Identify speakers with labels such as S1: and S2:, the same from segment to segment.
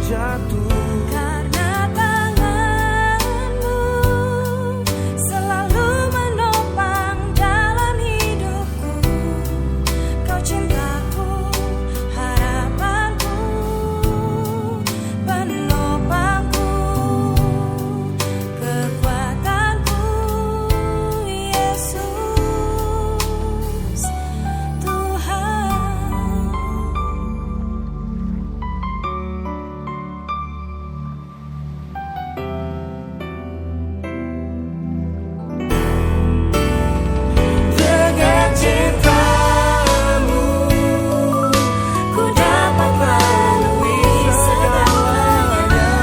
S1: jatuh.
S2: Karena tanganmu selalu menopang dalam hidupku. Kau cintaku, harapanku, penopangku, kekuatanku, Yesus Tuhan.
S1: Dengan cintamu
S2: Ku dapat lalui segalanya.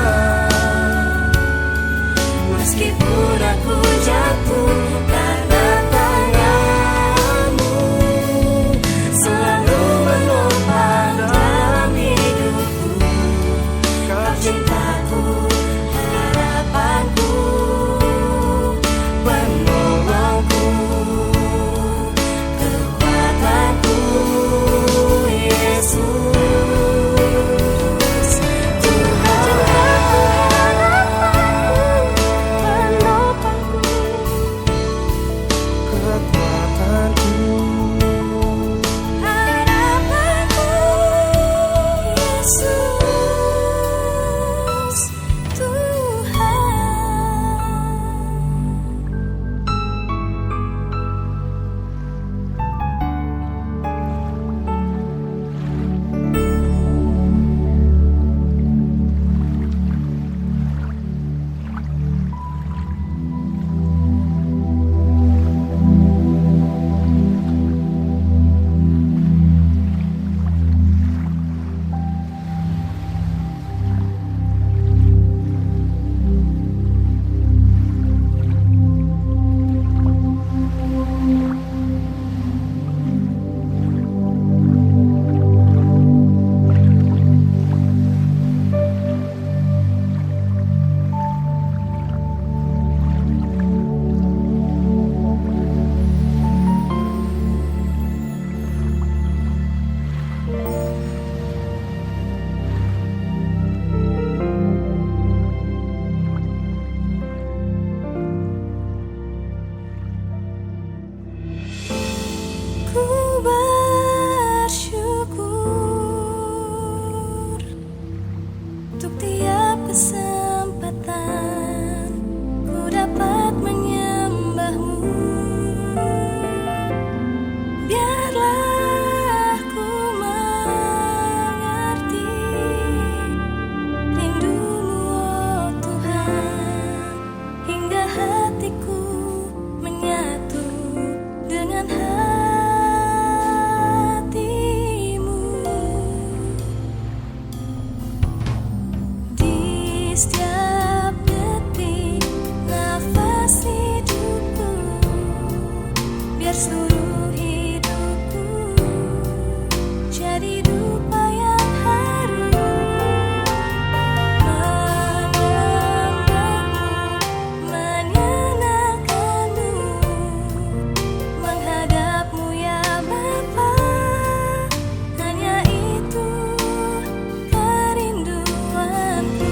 S2: Meskipun aku jatuh, karena tanganmu selalu menopang dalam hidupku. Kau cintaku, harapanku, penolongku, kekuatanku, Yesus Tuhan. Penopangku,
S1: kekuatanku.
S2: harapanku, Yesus Tuhan. Ku bersyukur untuk tiap kesempatan ku dapat menyembahmu. Biarlah ku mengerti rindumu, oh Tuhan, hingga hatiku menyatu dengan hatimu. Di setiap detik nafas hidupku, biar seluruh hidupku jadi dupa yang harum. Menyembahmu, menyenangkanmu, menghadapmu ya Bapa, hanya itu kerinduanku.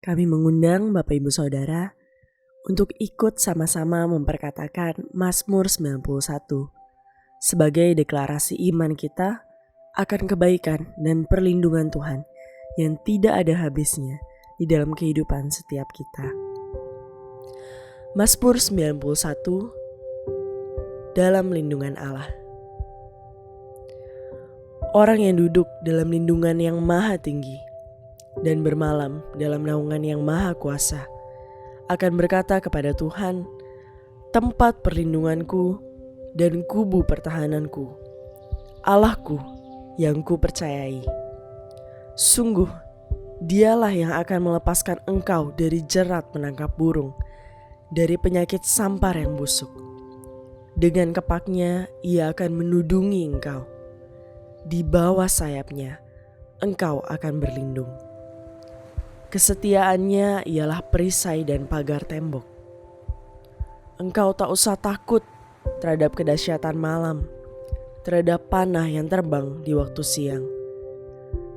S3: Kami mengundang Bapak Ibu Saudara untuk ikut sama-sama memperkatakan Mazmur 91 sebagai deklarasi iman kita akan kebaikan dan perlindungan Tuhan yang tidak ada habisnya di dalam kehidupan setiap kita. Mazmur 91 dalam lindungan Allah. Orang yang duduk dalam lindungan yang maha tinggi dan bermalam dalam naungan yang maha kuasa akan berkata kepada Tuhan, tempat perlindunganku dan kubu pertahananku, Allahku yang ku percayai. Sungguh, dialah yang akan melepaskan engkau dari jerat menangkap burung, dari penyakit sampar yang busuk. Dengan kepaknya ia akan menudungi engkau. Di bawah sayapnya engkau akan berlindung. Kesetiaannya ialah perisai dan pagar tembok. Engkau tak usah takut terhadap kedahsyatan malam, terhadap panah yang terbang di waktu siang,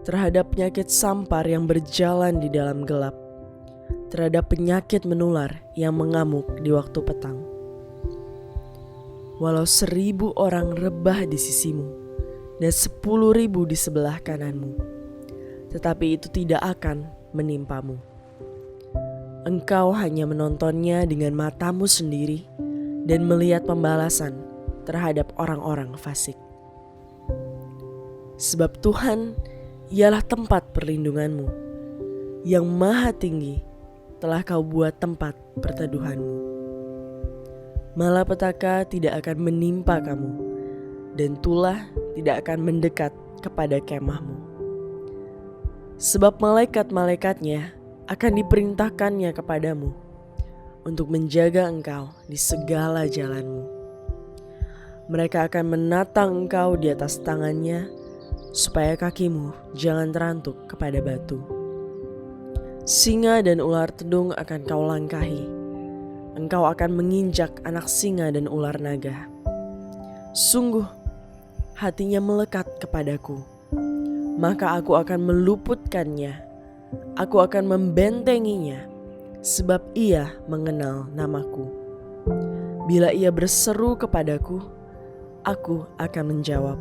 S3: terhadap penyakit sampar yang berjalan di dalam gelap, terhadap penyakit menular yang mengamuk di waktu petang. Walau 1.000 orang rebah di sisimu dan 10.000 di sebelah kananmu, tetapi itu tidak akan menimpamu. Engkau hanya menontonnya dengan matamu sendiri dan melihat pembalasan terhadap orang-orang fasik. Sebab Tuhan ialah tempat perlindunganmu, yang maha tinggi telah kau buat tempat perteduhanmu. Malapetaka tidak akan menimpa kamu, dan tulah tidak akan mendekat kepada kemahmu. Sebab malaikat-malaikatnya akan diperintahkannya kepadamu untuk menjaga engkau di segala jalanmu. Mereka akan menatang engkau di atas tangannya, supaya kakimu jangan terantuk kepada batu. Singa dan ular tedung akan kau langkahi. Engkau akan menginjak anak singa dan ular naga. Sungguh, hatinya melekat kepadaku, maka aku akan meluputkannya. Aku akan membentenginya, sebab ia mengenal namaku. Bila ia berseru kepadaku, aku akan menjawab.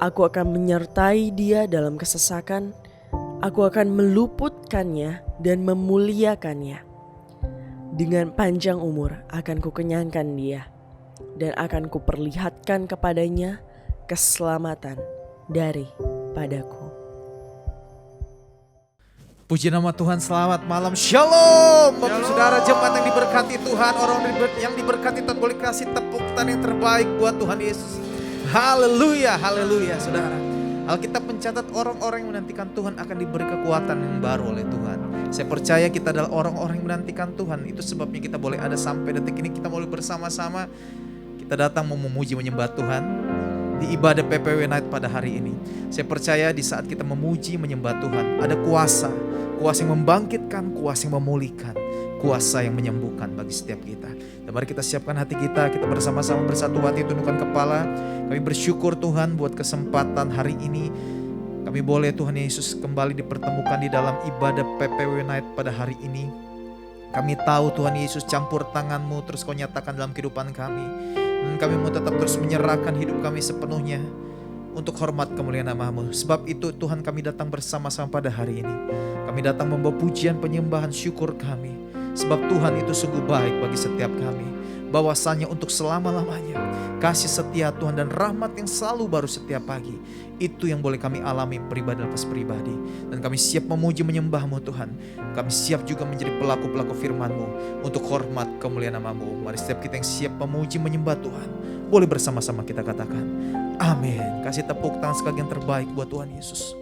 S3: Aku akan menyertai dia dalam kesesakan. Aku akan meluputkannya dan memuliakannya. Dengan panjang umur akan kukenyangkan dia, dan akan kuperlihatkan kepadanya keselamatan daripadaku.
S4: Puji nama Tuhan, selamat malam, shalom. Bapak saudara jemaat yang diberkati Tuhan, orang yang diberkati Tuhan, boleh kasih tepuk tangan yang terbaik buat Tuhan Yesus. Haleluya, haleluya saudara. Alkitab mencatat orang-orang yang menantikan Tuhan akan diberi kekuatan yang baru oleh Tuhan. Saya percaya kita adalah orang-orang yang menantikan Tuhan. Itu sebabnya kita boleh ada sampai detik ini, kita boleh bersama-sama. Kita datang mau memuji menyembah Tuhan di ibadah PPW Night pada hari ini. Saya percaya di saat kita memuji menyembah Tuhan, ada kuasa yang membangkitkan, kuasa yang memulihkan, kuasa yang menyembuhkan bagi setiap kita. Dan mari kita siapkan hati kita bersama-sama bersatu hati, tundukkan kepala. Kami bersyukur Tuhan buat kesempatan hari ini. Kami boleh Tuhan Yesus kembali dipertemukan di dalam ibadah PPW Night pada hari ini. Kami tahu Tuhan Yesus campur tangan-Mu terus Kau nyatakan dalam kehidupan kami. Dan kami mau tetap terus menyerahkan hidup kami sepenuhnya untuk hormat kemuliaan nama-Mu. Sebab itu Tuhan kami datang bersama-sama pada hari ini. Kami datang membawa pujian, penyembahan, syukur kami. Sebab Tuhan itu sungguh baik bagi setiap kami. Bahwasanya untuk selama-lamanya kasih setia Tuhan dan rahmat yang selalu baru setiap pagi. Itu yang boleh kami alami pribadi lepas pribadi. Dan kami siap memuji menyembah-Mu Tuhan. Kami siap juga menjadi pelaku-pelaku firman-Mu untuk hormat kemuliaan nama-Mu. Mari setiap kita yang siap memuji menyembah Tuhan, boleh bersama-sama kita katakan amin. Kasih tepuk tangan sekali yang terbaik buat Tuhan Yesus.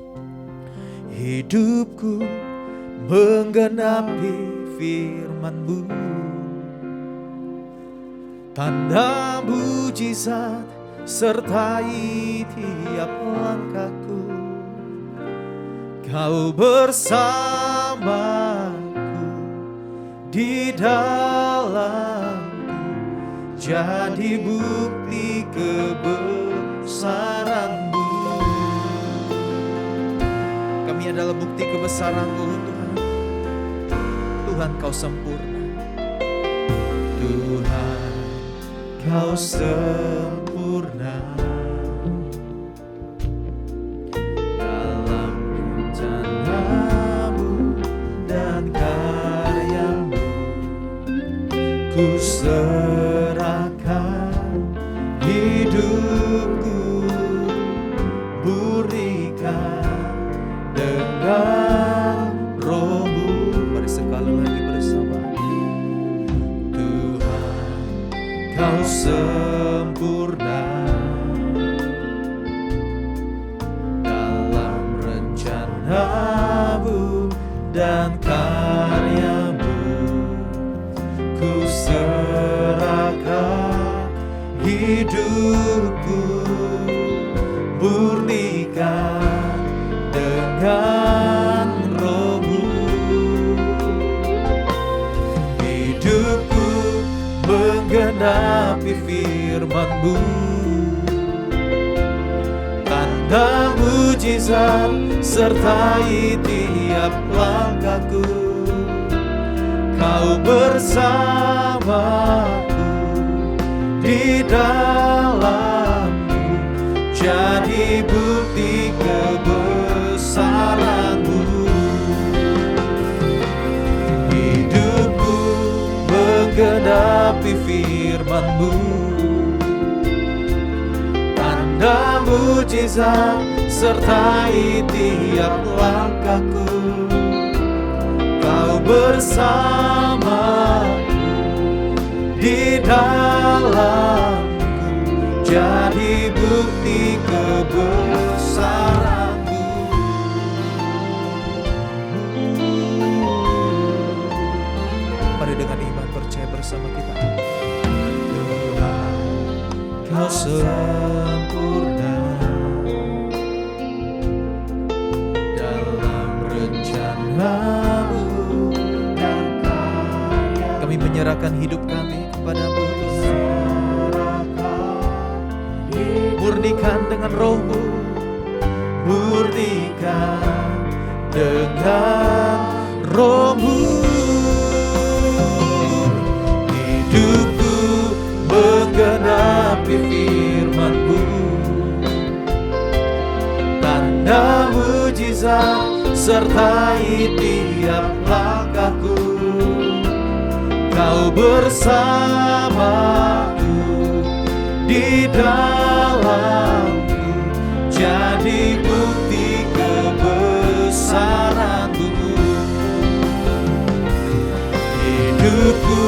S4: Hidupku menggenapi firman-Mu, tanda mujizat sertai tiap langkahku. Kau bersamaku di dalamku, jadi bukti kebesaran-Mu. Kami adalah bukti kebesaran-Mu Tuhan. Tuhan kau sempurna. Tuhan kau sempurna dalam rencanamu dan karyamu. Ku serahkan hidupku, murnikan dengan rohmu. Mari sekali lagi bersama. Tuhan kau sempurna dalam rencanamu dan karyamu. Ku serahkan hidupku, murnikan dengan rohmu. Hidupku menggenapi firman-Mu, tanda mujizat sertai tiap langkahku. Kau bersamaku di dalammu, jadi bukti kebesaran-Mu. Hidupku menggenapi firman-Mu, tanda mujizat sertai tiap langkahku. Kau bersamaku di dalamku, jadi bukti kebesaran-Mu. Mari dengan iman percaya bersama kita. Tuhan kau sempurna dalam rencana-Mu dan karya. Kami menyerahkan hidup kami kepada-Mu, murnikan dengan roh-Mu, murnikan dengan roh-Mu. Hidupku menggenapi firman-Mu, tanda mujizat sertai tiap langkahku. Kau bersamaku di dalamku, jadi bukti kebesaran-Mu. Hidupku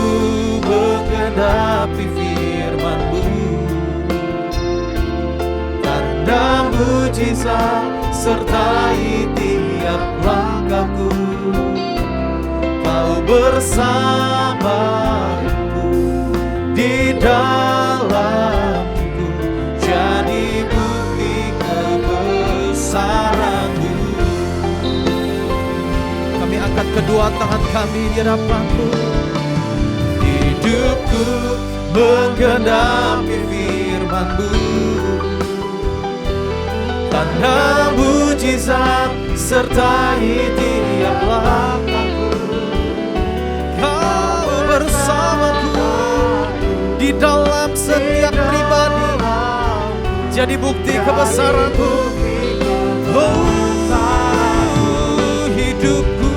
S4: menggenapi firman-Mu, tanda mujizat sertai tiap langkahku. Kau bersamaku di dalamku, jadi bukti kebesaran-Mu. Kami angkat kedua tangan kami di hadapan-Mu. Hidupku menggenapi firman-Mu, tanda mujizat sertai tiap langkahku. Kau bersamaku di dalam setiap pribadi, jadi bukti kebesaran-Mu. Oh, hidupku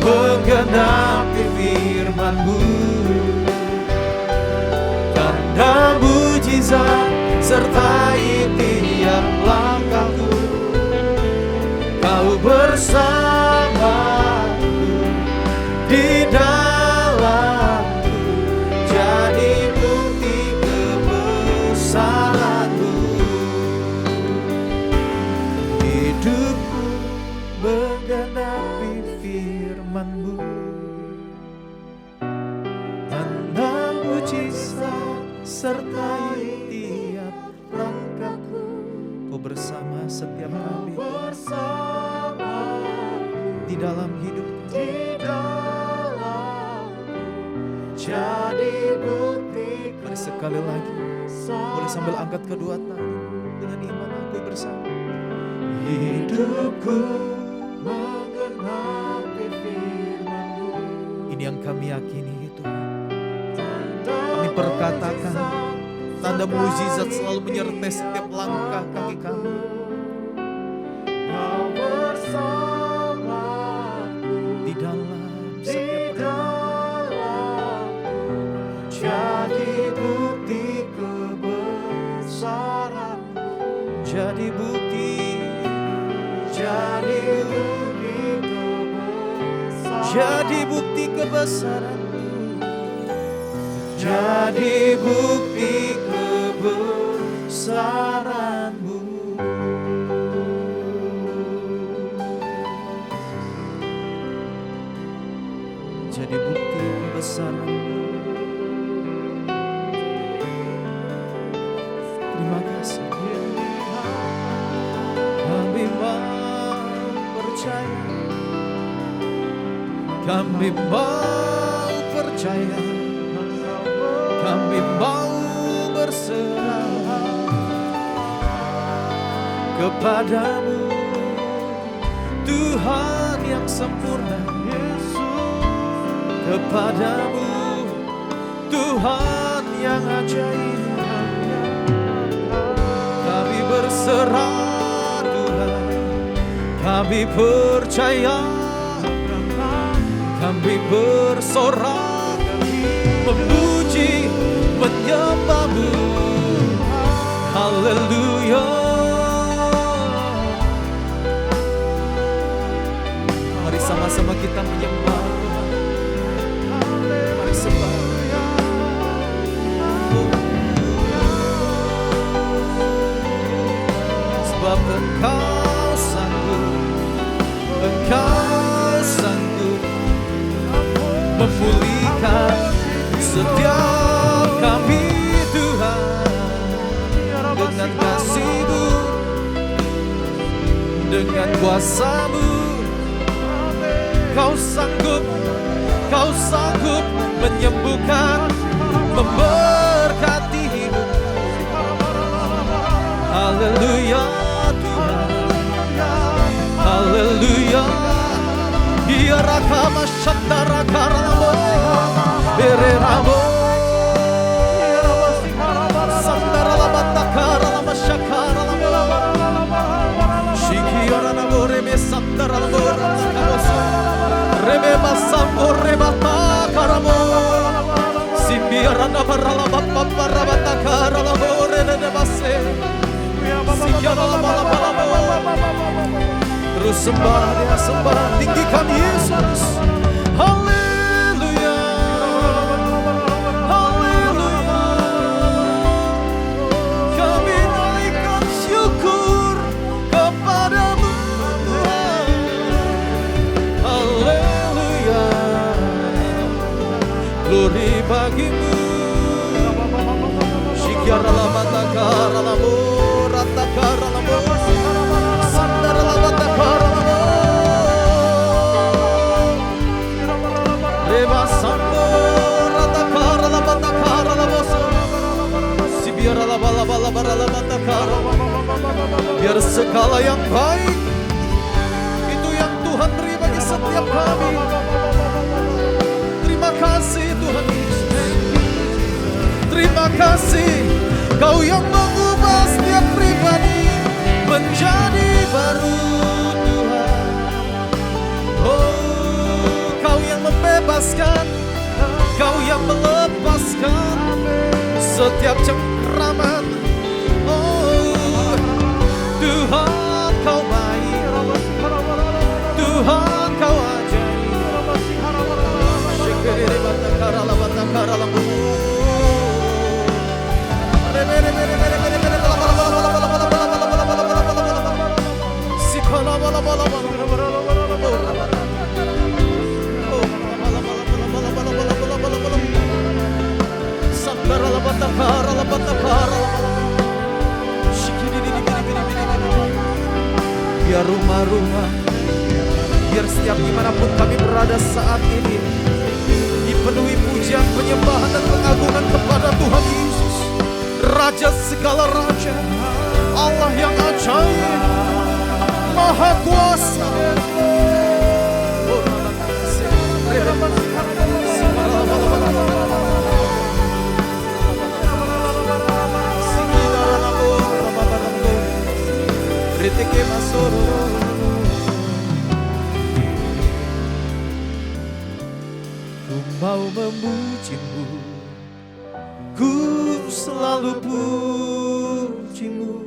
S4: menggenapi firman-Mu, tanda mujizat sertai tiap langkahku. Kau bersamaku di dalamku, jadi bukti kebesaran-Mu. Hidupku menggenapi firman-Mu, tanda mujizat sertai tiap langkahku. Kau bersama setiap kami di dalam hidup kami, jadi bukti. Mari sekali lagi, boleh sambil angkat kedua tangan dengan iman aku bersama. Hidupku menggenapi Ini yang kami yakini Tuhan. Kami perkatakan tanda mukjizat selalu menyertai setiap langkah kaki kami. Di dalam setiap
S1: jadi bukti kebesaran-Mu,
S4: jadi bukti kebesaran-Mu,
S1: jadi bukti kebesaran-Mu.
S4: jadi bukti kebesaran-Mu. Terima kasih. Kami mau percaya, kami mau percaya, kami mau berserah kepadamu, Tuhan yang sempurna. Kepadamu, Tuhan yang ajaib. Kami berserah Tuhan, kami percaya, kami bersorak, memuji, menyembah-Mu. Haleluya. Mari sama-sama kita menyembah Tuhan. Mari sembah. Sebab Engkau sanggup memulihkan setiap kami Tuhan. Dengan kasih-Mu, dengan kuasa-Mu, Kau sanggup menyembuhkan, memberkati hidup. Haleluya Tuhan, haleluya. Ya rakama shandara karamo, bereramo, sandara labata karama shakara lamo, shikiara lamo reme sandara lamo rakamosa, reme masambo rebata karamo, simbiara nabarala bapa rabata karamo rene base, sikiara lamo. Terus sembah dia, sembah, tinggikan Yesus. Haleluya, haleluya. Kami naikkan syukur kepadamu Tuhan. Haleluya, glory bagimu. Syikiara lamata kara lamu, rata kara lamu, sandara lamata kara lamu, reba sambo, rata kara lamata kara lamu, sibiara laba lamata kara. Biar segala yang baik itu yang Tuhan beri bagi setiap kami. Terima kasih Tuhan Yesus. Terima kasih Kau yang mengubah setiap pribadi menjadi baru Tuhan. Oh, Kau yang membebaskan, Kau yang melepaskan setiap cengkraman. Oh, Tuhan Kau baik, Tuhan Kau ajaib. Shikiri batakara labatakara lambu. Biar rumah-rumah, biar setiap dimanapun kami berada saat ini dipenuhi pujian, penyembahan dan pengagungan kepada Tuhan Yesus, Raja segala raja, Allah yang ajaib, Maha Kuasa. Ku mau memujimu, ku selalu pujimu,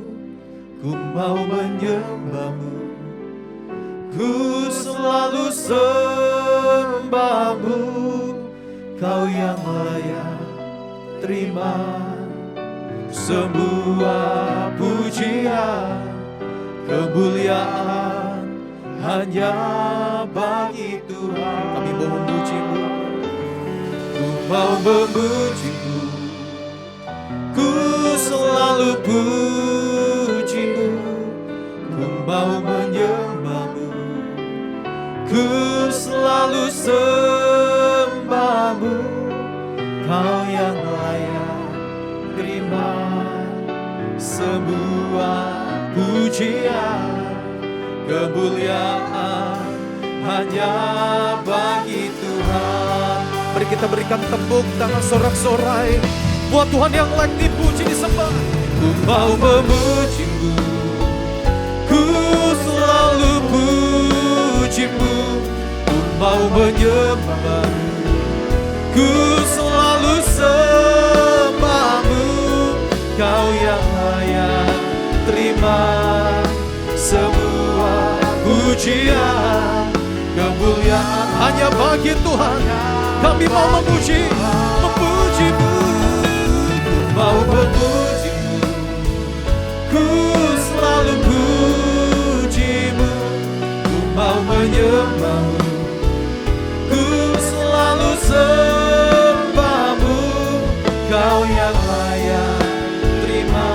S4: ku mau menyembahmu, ku selalu sembahmu. Kau yang layak terima semua pujian, kemuliaan hanya bagi Tuhan. Kami mau memujimu, ku mau memujimu, ku selalu pujimu, ku mau menyembahmu, ku selalu sembahmu. Kau yang layak terima semua pujian, kemuliaan hanya bagi Tuhan. Mari kita berikan tepuk tangan sorak-sorai buat Tuhan yang layak dipuji disembah. Ku mau memujimu, ku selalu pujimu, ku mau menyembahmu, ku selalu sembahmu. Kau yang layak terima semua pujian, kemuliaan hanya bagi Tuhan. Kami mau memuji, memujimu, ku mau memujimu, ku selalu pujimu, ku mau menyembahmu, ku selalu sembahmu. Kau yang layak terima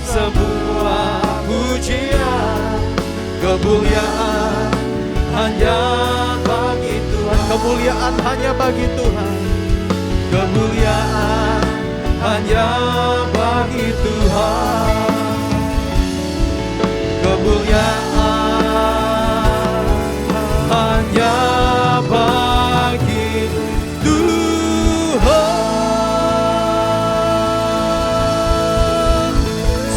S4: semua pujian, kemuliaan hanya bagi Tuhan. Kemuliaan hanya bagi Tuhan, kemuliaan hanya bagi Tuhan, kemuliaan hanya bagi Tuhan.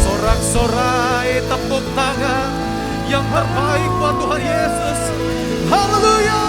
S4: Sorak-sorai tepuk tangan yang terbaik buat Tuhan Yesus. Haleluya.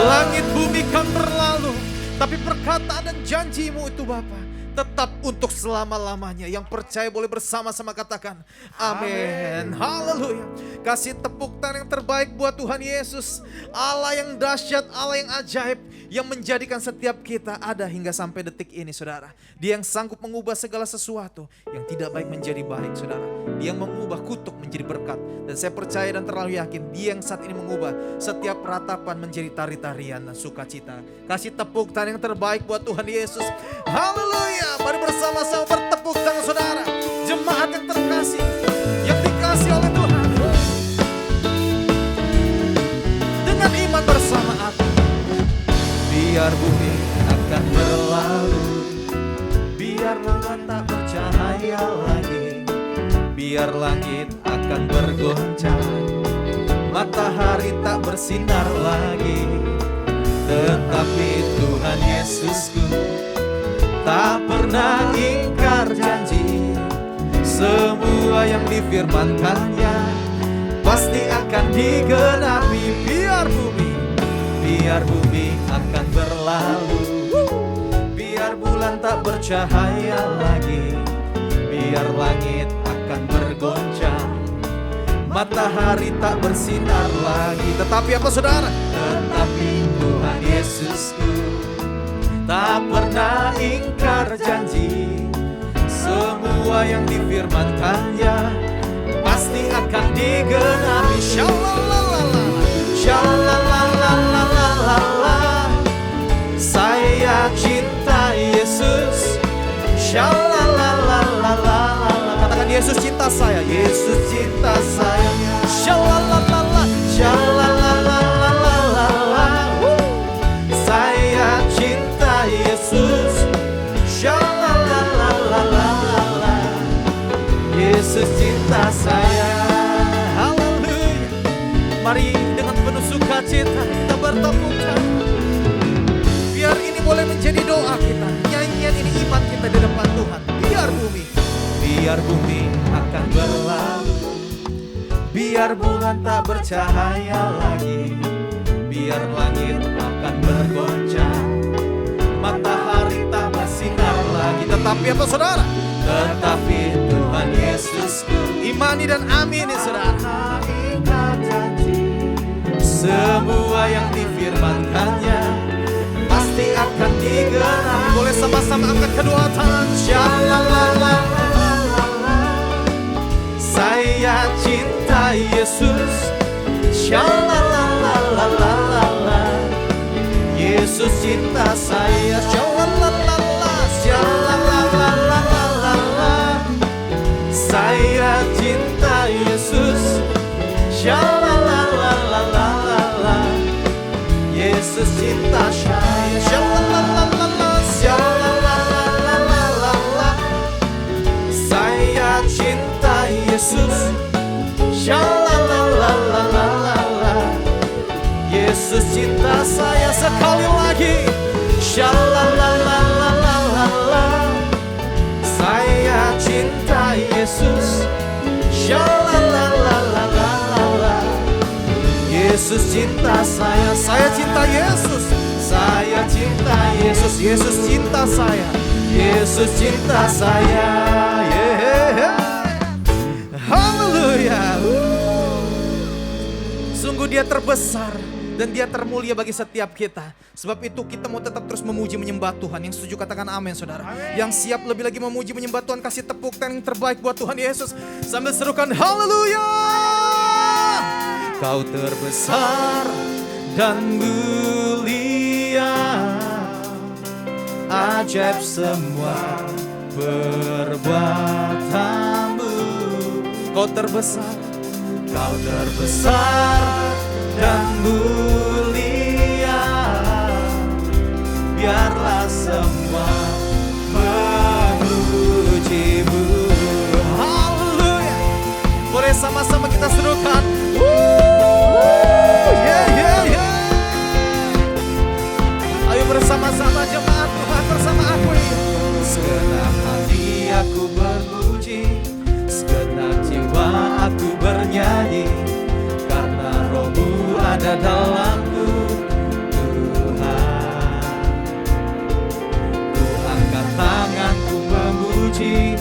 S4: Langit bumi kan berlalu, tapi perkataan dan janjimu itu Bapa tetap untuk selama-lamanya. Yang percaya boleh bersama-sama katakan amin. Haleluya. Kasih tepuk tangan yang terbaik buat Tuhan Yesus, Allah yang dahsyat, Allah yang ajaib, yang menjadikan setiap kita ada hingga sampai detik ini saudara. Dia yang sanggup mengubah segala sesuatu yang tidak baik menjadi baik saudara. Dia yang mengubah kutuk menjadi berkat. Dan saya percaya dan terlalu yakin dia yang saat ini mengubah setiap ratapan menjadi tari-tarian dan sukacita. Kasih tepuk tangan yang terbaik buat Tuhan Yesus. Haleluya. Mari bersama-sama bertepuk tangan saudara. Jemaat yang terkasih, yang dikasih oleh Tuhan. Dengan iman bersama aku. Biar bumi akan berlalu, biar langit tak bercahaya lagi, biar langit akan bergoncang, matahari tak bersinar lagi, tetapi Tuhan Yesusku tak pernah ingkar janji. Semua yang difirmankannya pasti akan digenapi. Biar bumi akan berlalu, biar bulan tak bercahaya lagi, biar langit akan bergoncang, matahari tak bersinar lagi. Tetapi apa saudara? Tetapi Tuhan Yesusku tak pernah ingkar janji. Semua yang difirmankannya pasti akan digenapi. Shalalalala, shalalalala. Saya cinta Yesus. Shalalalala. Katakan Yesus cinta saya. Yesus cinta saya. Shalalalala, shalalalala. Saya cinta Yesus. Shalalalala. Yesus cinta saya. Haleluya. Mari dengan penuh sukacita kita bertepuk tangan. Biar ini boleh menjadi doa kita, nyanyian ini iman kita di depan Tuhan. Biar Biar bumi akan berlalu, biar bulan tak bercahaya lagi, biar langit akan bergoncang, matahari tak bersinar lagi. Tetapi apa saudara? Tetapi Tuhan Yesusku, imani dan amini saudara. Semua yang difirmankannya pasti akan digenapi. Boleh sama-sama angkat kedua tangan. Shalala. Saya cinta Yesus. Shalala. Yesus cinta saya. Shalala. Saya cinta Yesus. Shalala. Yesus cinta saya. Shalala. Saya cinta Yesus. Shalala. Yesus cinta saya. Sekali lagi. Shalala. Saya cinta Yesus. Shalala. Yesus cinta saya. Saya cinta Yesus. Saya cinta Yesus. Yesus cinta saya. Yesus cinta saya. Yeah. Haleluya. Sungguh dia terbesar dan dia termulia bagi setiap kita. Sebab itu kita mau tetap terus memuji menyembah Tuhan. Yang setuju katakan amin saudara. Amen. Yang siap lebih lagi memuji menyembah Tuhan, kasih tepuk tangan yang terbaik buat Tuhan Yesus. Sambil serukan haleluya. Kau terbesar dan mulia, ajaib semua perbuatanmu. Kau terbesar dan mulia, biarlah semua memujimu. Haleluya. Boleh sama-sama kita serukan. Yeah. Ayo bersama-sama jemaat Tuhan bersama aku. Segenap hati aku berpuji, segenap jiwa aku bernyanyi, karena Roh-Mu ada dalamku. Tuhan, ku angkat tanganku memuji,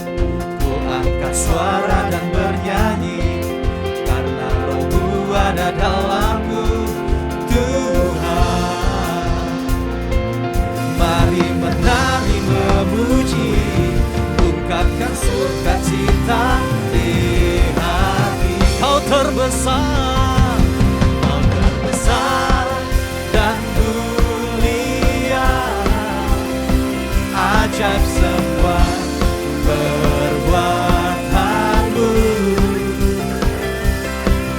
S4: ku angkat suara dan bernyanyi, karena Roh-Mu ada dalamku. Tuhan, mari menari memuji, ungkapkan sukacita di hati. Kau terbesar dan mulia, ajaib semua perbuatanmu.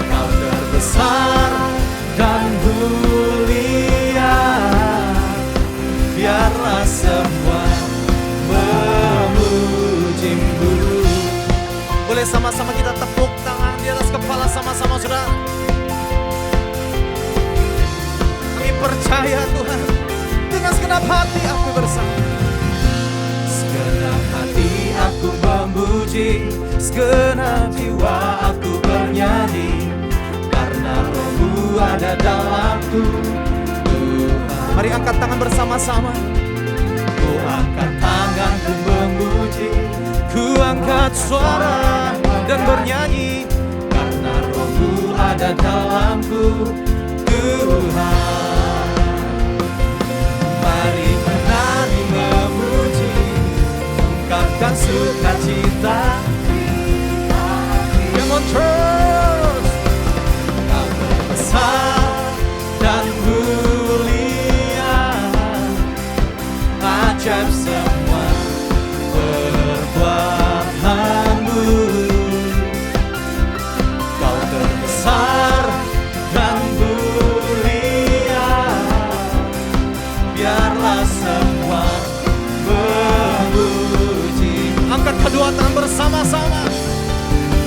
S4: Kau terbesar dan mulia, biarlah semua memujimu. Boleh sama-sama kita tepuk tangan di atas kepala sama-sama saudara. Kami percaya Tuhan, dengan segenap hati aku bersama. Segenap hati aku memuji, segenap jiwa aku bernyanyi, karena Roh-Mu ada dalamku. Tuhan, mari angkat tangan bersama-sama. Ku angkat tanganku memuji, ku angkat suara dan bernyanyi, karena Roh-Mu ada dalamku. Tuhan, mari menari memuji, ungkapkan sukacita. Come on terus. Kau terbesar dan mulia, ajaib semua perbuatanmu. Kau terbesar dan mulia, biarlah semua memuji. Angkat kedua tangan bersama-sama.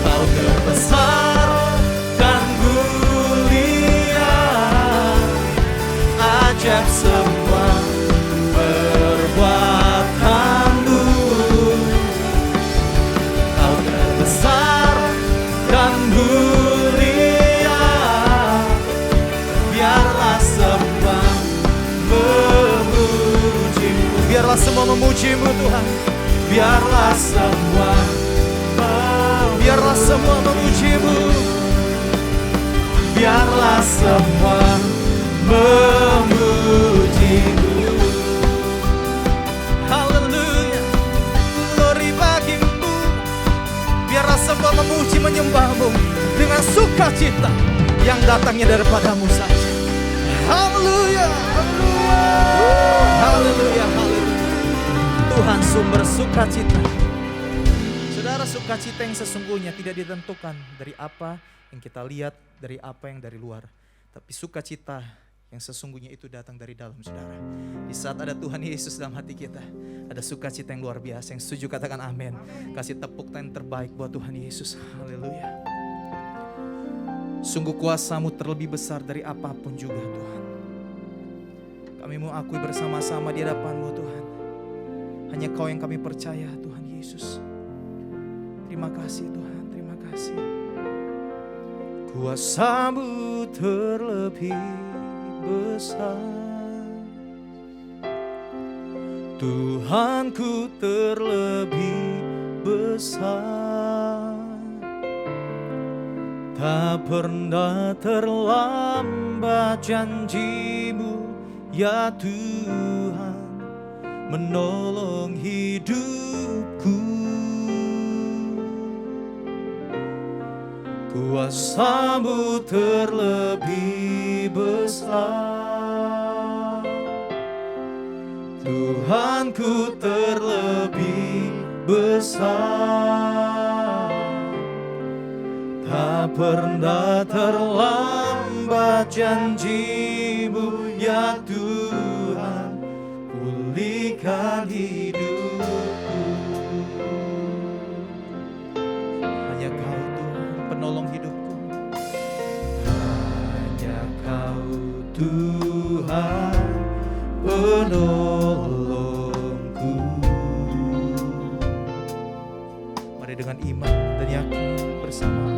S4: Kau terbesar dan mulia, ajaib semua perbuatanmu. Kau memuji-Mu Tuhan. Biarlah semua memuji-Mu. Biarlah semua memuji-Mu. Haleluya, glory bagi-Mu. Biarlah semua memuji menyembah-Mu dengan sukacita yang datangnya daripada-Mu saja. Haleluya, haleluya, haleluya, haleluya. Tuhan sumber sukacita. Saudara, sukacita yang sesungguhnya tidak ditentukan dari apa yang kita lihat, dari apa yang dari luar. Tapi sukacita yang sesungguhnya itu datang dari dalam, saudara. Di saat ada Tuhan Yesus dalam hati kita, ada sukacita yang luar biasa. Yang setuju katakan amin. Kasih tepuk tangan terbaik buat Tuhan Yesus. Haleluya. Sungguh kuasa-Mu terlebih besar dari apapun juga Tuhan. Kami mau akui bersama-sama di hadapan-Mu Tuhan. Hanya Kau yang kami percaya Tuhan Yesus. Terima kasih Tuhan, terima kasih. Kuasa-Mu terlebih besar, Tuhanku terlebih besar. Tak pernah terlambat janji-Mu ya Tuhan, menolong hidupku. Kuasa-Mu terlebih besar, Tuhanku terlebih besar. Tak pernah terlambat janji-Mu ya Tuhan, pulihkan hidupku. Hanya Kau Tuhan penolong hidupku. Hanya Kau Tuhan penolongku. Mari dengan iman dan yakin bersama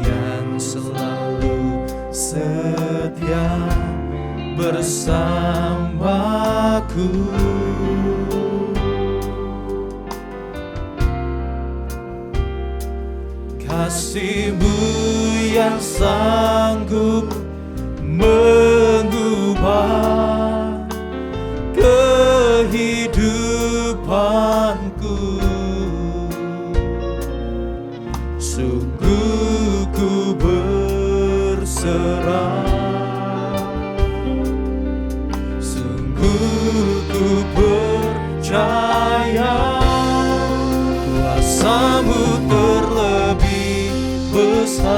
S4: yang selalu setia bersamaku. Kasih-Mu yang sanggup mengubah kehidupanku. Sungguh ku berserah, sungguh ku percaya. Kuasa-Mu terlebih besar,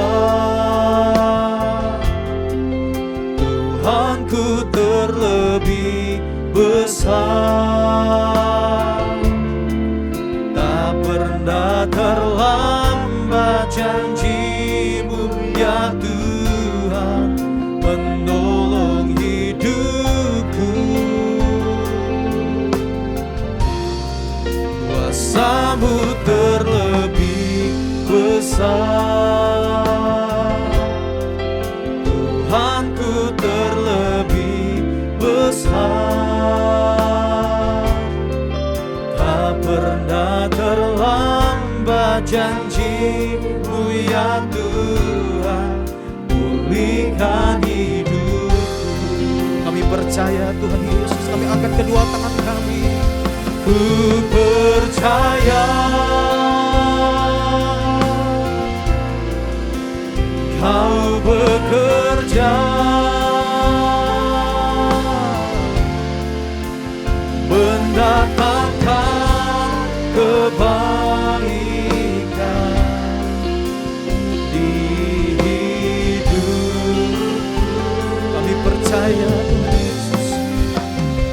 S4: Tuhanku terlebih besar. Tak pernah terlambat janji-Mu ya Tuhan, menolong hidupku. Kuasa-Mu terlebih besar, Tuhanku terlebih besar. Tak pernah terlambat janji-Mu ya Tuhan, pulihkan hidupku. Kami percaya Tuhan Yesus, kami angkat kedua tangan kami. Ku percaya Kau bekerja, mendatangkan kebaikan di hidupku. Kami percaya Tuhan Yesus,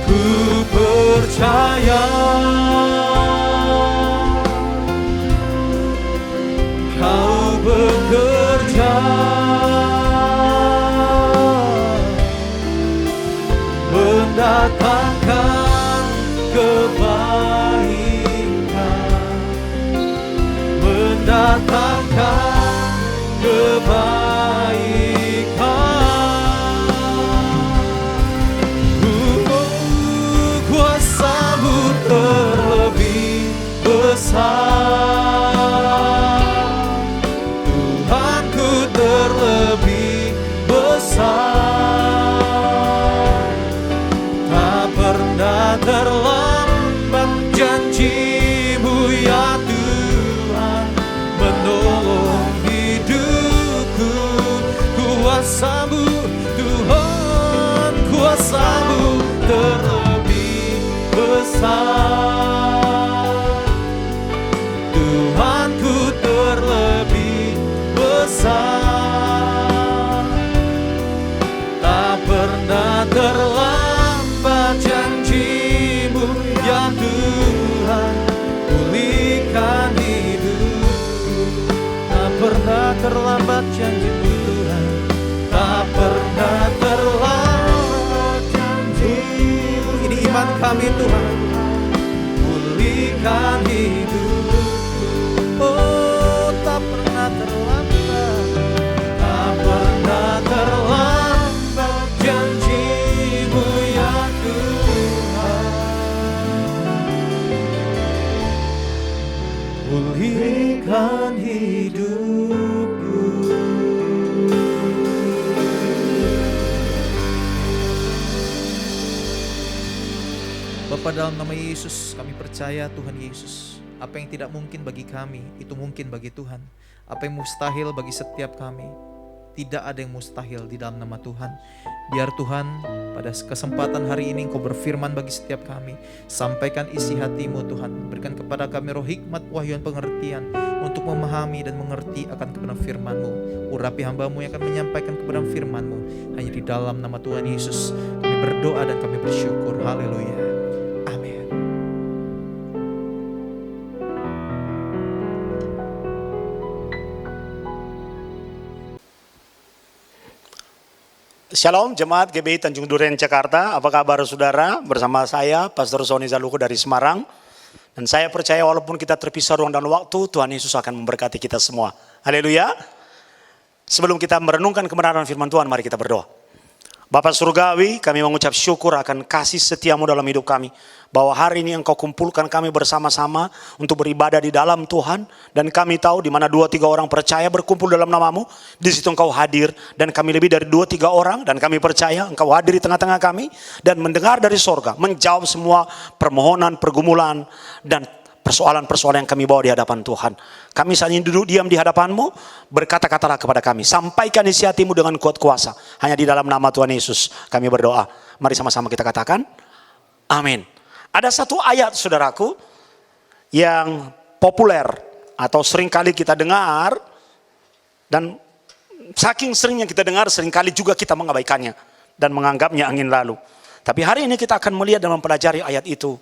S4: ku percaya Kau bekerja, mendatangkan kebaikan, mendatangkan kebaikan. Kuasa besar, Tuhanku terlebih besar. Tak pernah terlambat janji-Mu ya Tuhan, menolong hidupku. Kuasa-Mu Tuhan, kuasa-Mu terlebih besar. Tuhanku terlebih besar. Tak pernah terlambat janji-Mu ya Tuhan, pulihkan hidupku. Tak pernah terlambat janji-Mu Tuhan, tak pernah terlambat janji-Mu. Ini iman kami Tuhan, pulihkan hidupku. Oh, tak pernah terlambat, tak pernah terlambat janji-Mu ya Tuhan, pulihkan hidupku. Bapa, dalam nama Yesus kami percaya Tuhan Yesus, apa yang tidak mungkin bagi kami itu mungkin bagi Tuhan. Apa yang mustahil bagi setiap kami, tidak ada yang mustahil di dalam nama Tuhan. Biar Tuhan pada kesempatan hari ini Engkau berfirman bagi setiap kami. Sampaikan isi hati-Mu Tuhan. Berikan kepada kami roh hikmat, wahyu dan pengertian untuk memahami dan mengerti akan kebenaran firman-Mu. Urapi hamba-Mu yang akan menyampaikan kebenaran firman-Mu. Hanya di dalam nama Tuhan Yesus kami berdoa dan kami bersyukur. Haleluya. Amin.
S5: Shalom Jemaat GBI Tanjung Duren Jakarta. Apa kabar saudara? Bersama saya Pastor Sony Zaluko dari Semarang. Dan saya percaya walaupun kita terpisah ruang dan waktu, Tuhan Yesus akan memberkati kita semua. Haleluya. Sebelum kita merenungkan kebenaran firman Tuhan, mari kita berdoa. Bapa Surgawi, kami mengucap syukur akan kasih setiamu dalam hidup kami. Bahwa hari ini Engkau kumpulkan kami bersama-sama untuk beribadah di dalam Tuhan. Dan kami tahu di mana 2-3 orang percaya berkumpul dalam namamu, di situ Engkau hadir. Dan kami lebih dari 2-3 orang, dan kami percaya Engkau hadir di tengah-tengah kami. Dan mendengar dari sorga, menjawab semua permohonan, pergumulan, dan persoalan-persoalan yang kami bawa di hadapan Tuhan. Kami saat ini duduk diam di hadapan-Mu, berkata-katalah kepada kami. Sampaikan isi hati-Mu dengan kuat kuasa. Hanya di dalam nama Tuhan Yesus kami berdoa. Mari sama-sama kita katakan, amin. Ada satu ayat saudaraku yang populer atau seringkali kita dengar, dan saking seringnya kita dengar, seringkali juga kita mengabaikannya dan menganggapnya angin lalu. Tapi hari ini kita akan melihat dan mempelajari ayat itu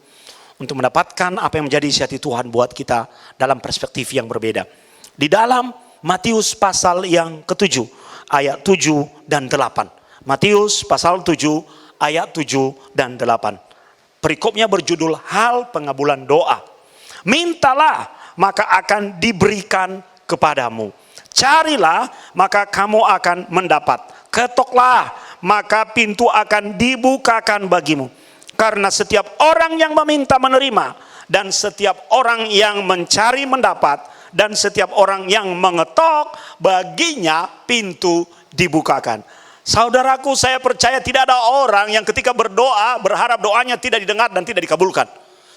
S5: untuk mendapatkan apa yang menjadi isi hati Tuhan buat kita dalam perspektif yang berbeda. Di dalam Matius pasal yang ke-7 ayat 7 dan 8. Matius pasal 7 ayat 7 dan 8. Perikopnya berjudul hal pengabulan doa. Mintalah maka akan diberikan kepadamu. Carilah maka kamu akan mendapat. Ketoklah maka pintu akan dibukakan bagimu. Karena setiap orang yang meminta menerima, dan setiap orang yang mencari mendapat, dan setiap orang yang mengetok, baginya pintu dibukakan. Saudaraku, saya percaya tidak ada orang yang ketika berdoa berharap doanya tidak didengar dan tidak dikabulkan.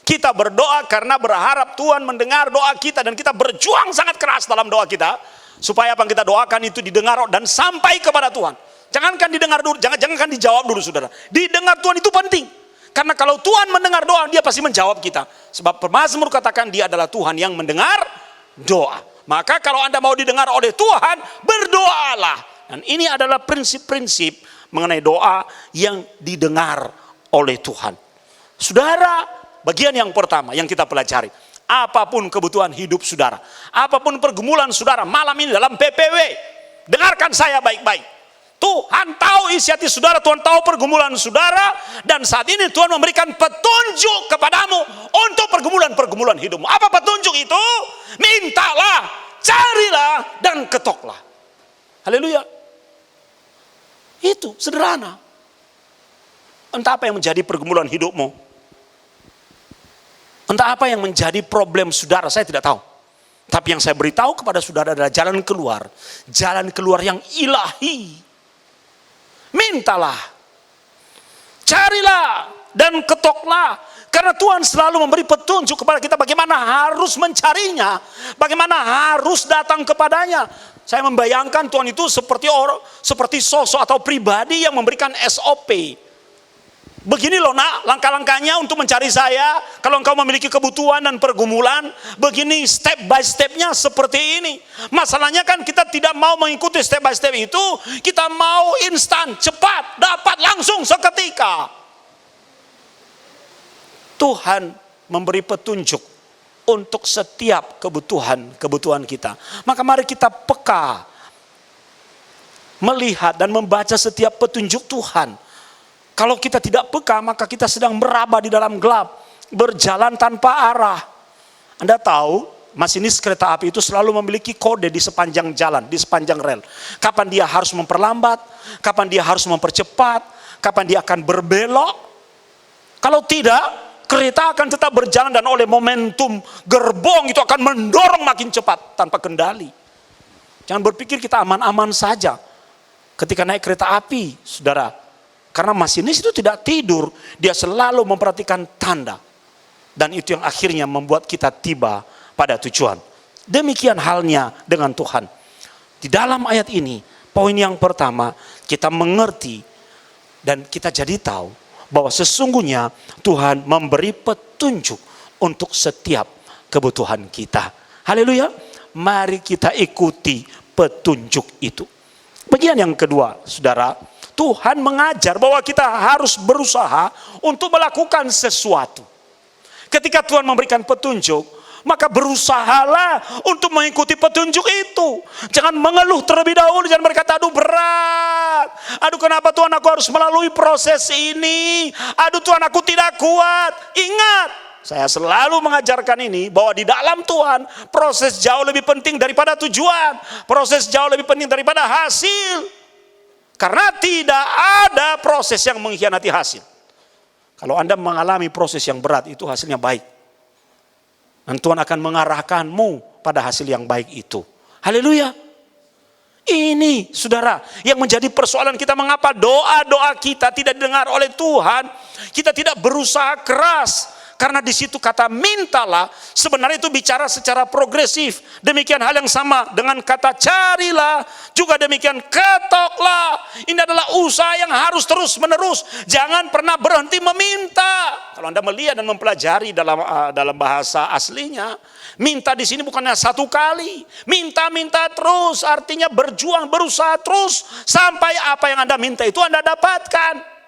S5: Kita berdoa karena berharap Tuhan mendengar doa kita, dan kita berjuang sangat keras dalam doa kita supaya apa yang kita doakan itu didengar dan sampai kepada Tuhan. Jangankan didengar dulu, jangankan dijawab dulu saudara. Didengar Tuhan itu penting. Karena kalau Tuhan mendengar doa, Dia pasti menjawab kita. Sebab pemazmur katakan Dia adalah Tuhan yang mendengar doa. Maka kalau Anda mau didengar oleh Tuhan, berdoalah. Dan ini adalah prinsip-prinsip mengenai doa yang didengar oleh Tuhan. Saudara, bagian yang pertama yang kita pelajari. Apapun kebutuhan hidup saudara, apapun pergumulan saudara malam ini dalam PPW, dengarkan saya baik-baik. Tuhan tahu isi hati saudara, Tuhan tahu pergumulan saudara, dan saat ini Tuhan memberikan petunjuk kepadamu untuk pergumulan-pergumulan hidupmu. Apa petunjuk itu? Mintalah, carilah, dan ketoklah. Haleluya. Itu sederhana. Entah apa yang menjadi pergumulan hidupmu, Entah apa yang menjadi problem saudara, saya tidak tahu. Tapi yang saya beritahu kepada saudara adalah jalan keluar yang ilahi. Mintalah, carilah, dan ketoklah. Karena Tuhan selalu memberi petunjuk kepada kita bagaimana harus mencarinya, bagaimana harus datang kepadanya. Saya membayangkan Tuhan itu seperti sosok atau pribadi yang memberikan SOP. Begini loh nak, langkah-langkahnya untuk mencari saya. Kalau engkau memiliki kebutuhan dan pergumulan, begini step by stepnya seperti ini. Masalahnya kan kita tidak mau mengikuti step by step itu. Kita mau instan, cepat, dapat langsung seketika. Tuhan memberi petunjuk untuk setiap kebutuhan kita. Maka mari kita peka, melihat dan membaca setiap petunjuk Tuhan. Kalau kita tidak peka, maka kita sedang meraba di dalam gelap, berjalan tanpa arah. Anda tahu, masinis kereta api itu selalu memiliki kode di sepanjang jalan, di sepanjang rel. Kapan dia harus memperlambat, kapan dia harus mempercepat, kapan dia akan berbelok. Kalau tidak, kereta akan tetap berjalan dan oleh momentum gerbong itu akan mendorong makin cepat tanpa kendali. Jangan berpikir kita aman-aman saja ketika naik kereta api, saudara. Karena masinis itu tidak tidur, dia selalu memperhatikan tanda. Dan itu yang akhirnya membuat kita tiba pada tujuan. Demikian halnya dengan Tuhan. Di dalam ayat ini, poin yang pertama, kita mengerti dan kita jadi tahu bahwa sesungguhnya Tuhan memberi petunjuk untuk setiap kebutuhan kita. Haleluya. Mari kita ikuti petunjuk itu. Bagian yang kedua, saudara, Tuhan mengajar bahwa kita harus berusaha untuk melakukan sesuatu. Ketika Tuhan memberikan petunjuk, maka berusahalah untuk mengikuti petunjuk itu. Jangan mengeluh terlebih dahulu, jangan berkata, aduh berat. Aduh kenapa Tuhan aku harus melalui proses ini. Aduh Tuhan aku tidak kuat. Ingat, saya selalu mengajarkan ini bahwa di dalam Tuhan proses jauh lebih penting daripada tujuan. Proses jauh lebih penting daripada hasil. Karena tidak ada proses yang mengkhianati hasil. Kalau Anda mengalami proses yang berat, itu hasilnya baik. Dan Tuhan akan mengarahkanmu pada hasil yang baik itu. Haleluya. Ini saudara yang menjadi persoalan kita, mengapa doa-doa kita tidak didengar oleh Tuhan. Kita tidak berusaha keras. Karena di situ kata mintalah sebenarnya itu bicara secara progresif. Demikian hal yang sama dengan kata carilah, juga demikian ketoklah. Ini adalah usaha yang harus terus menerus. Jangan pernah berhenti meminta. Kalau Anda melihat dan mempelajari dalam bahasa aslinya, minta di sini bukannya satu kali. Minta terus, artinya berjuang, berusaha terus sampai apa yang Anda minta itu Anda dapatkan.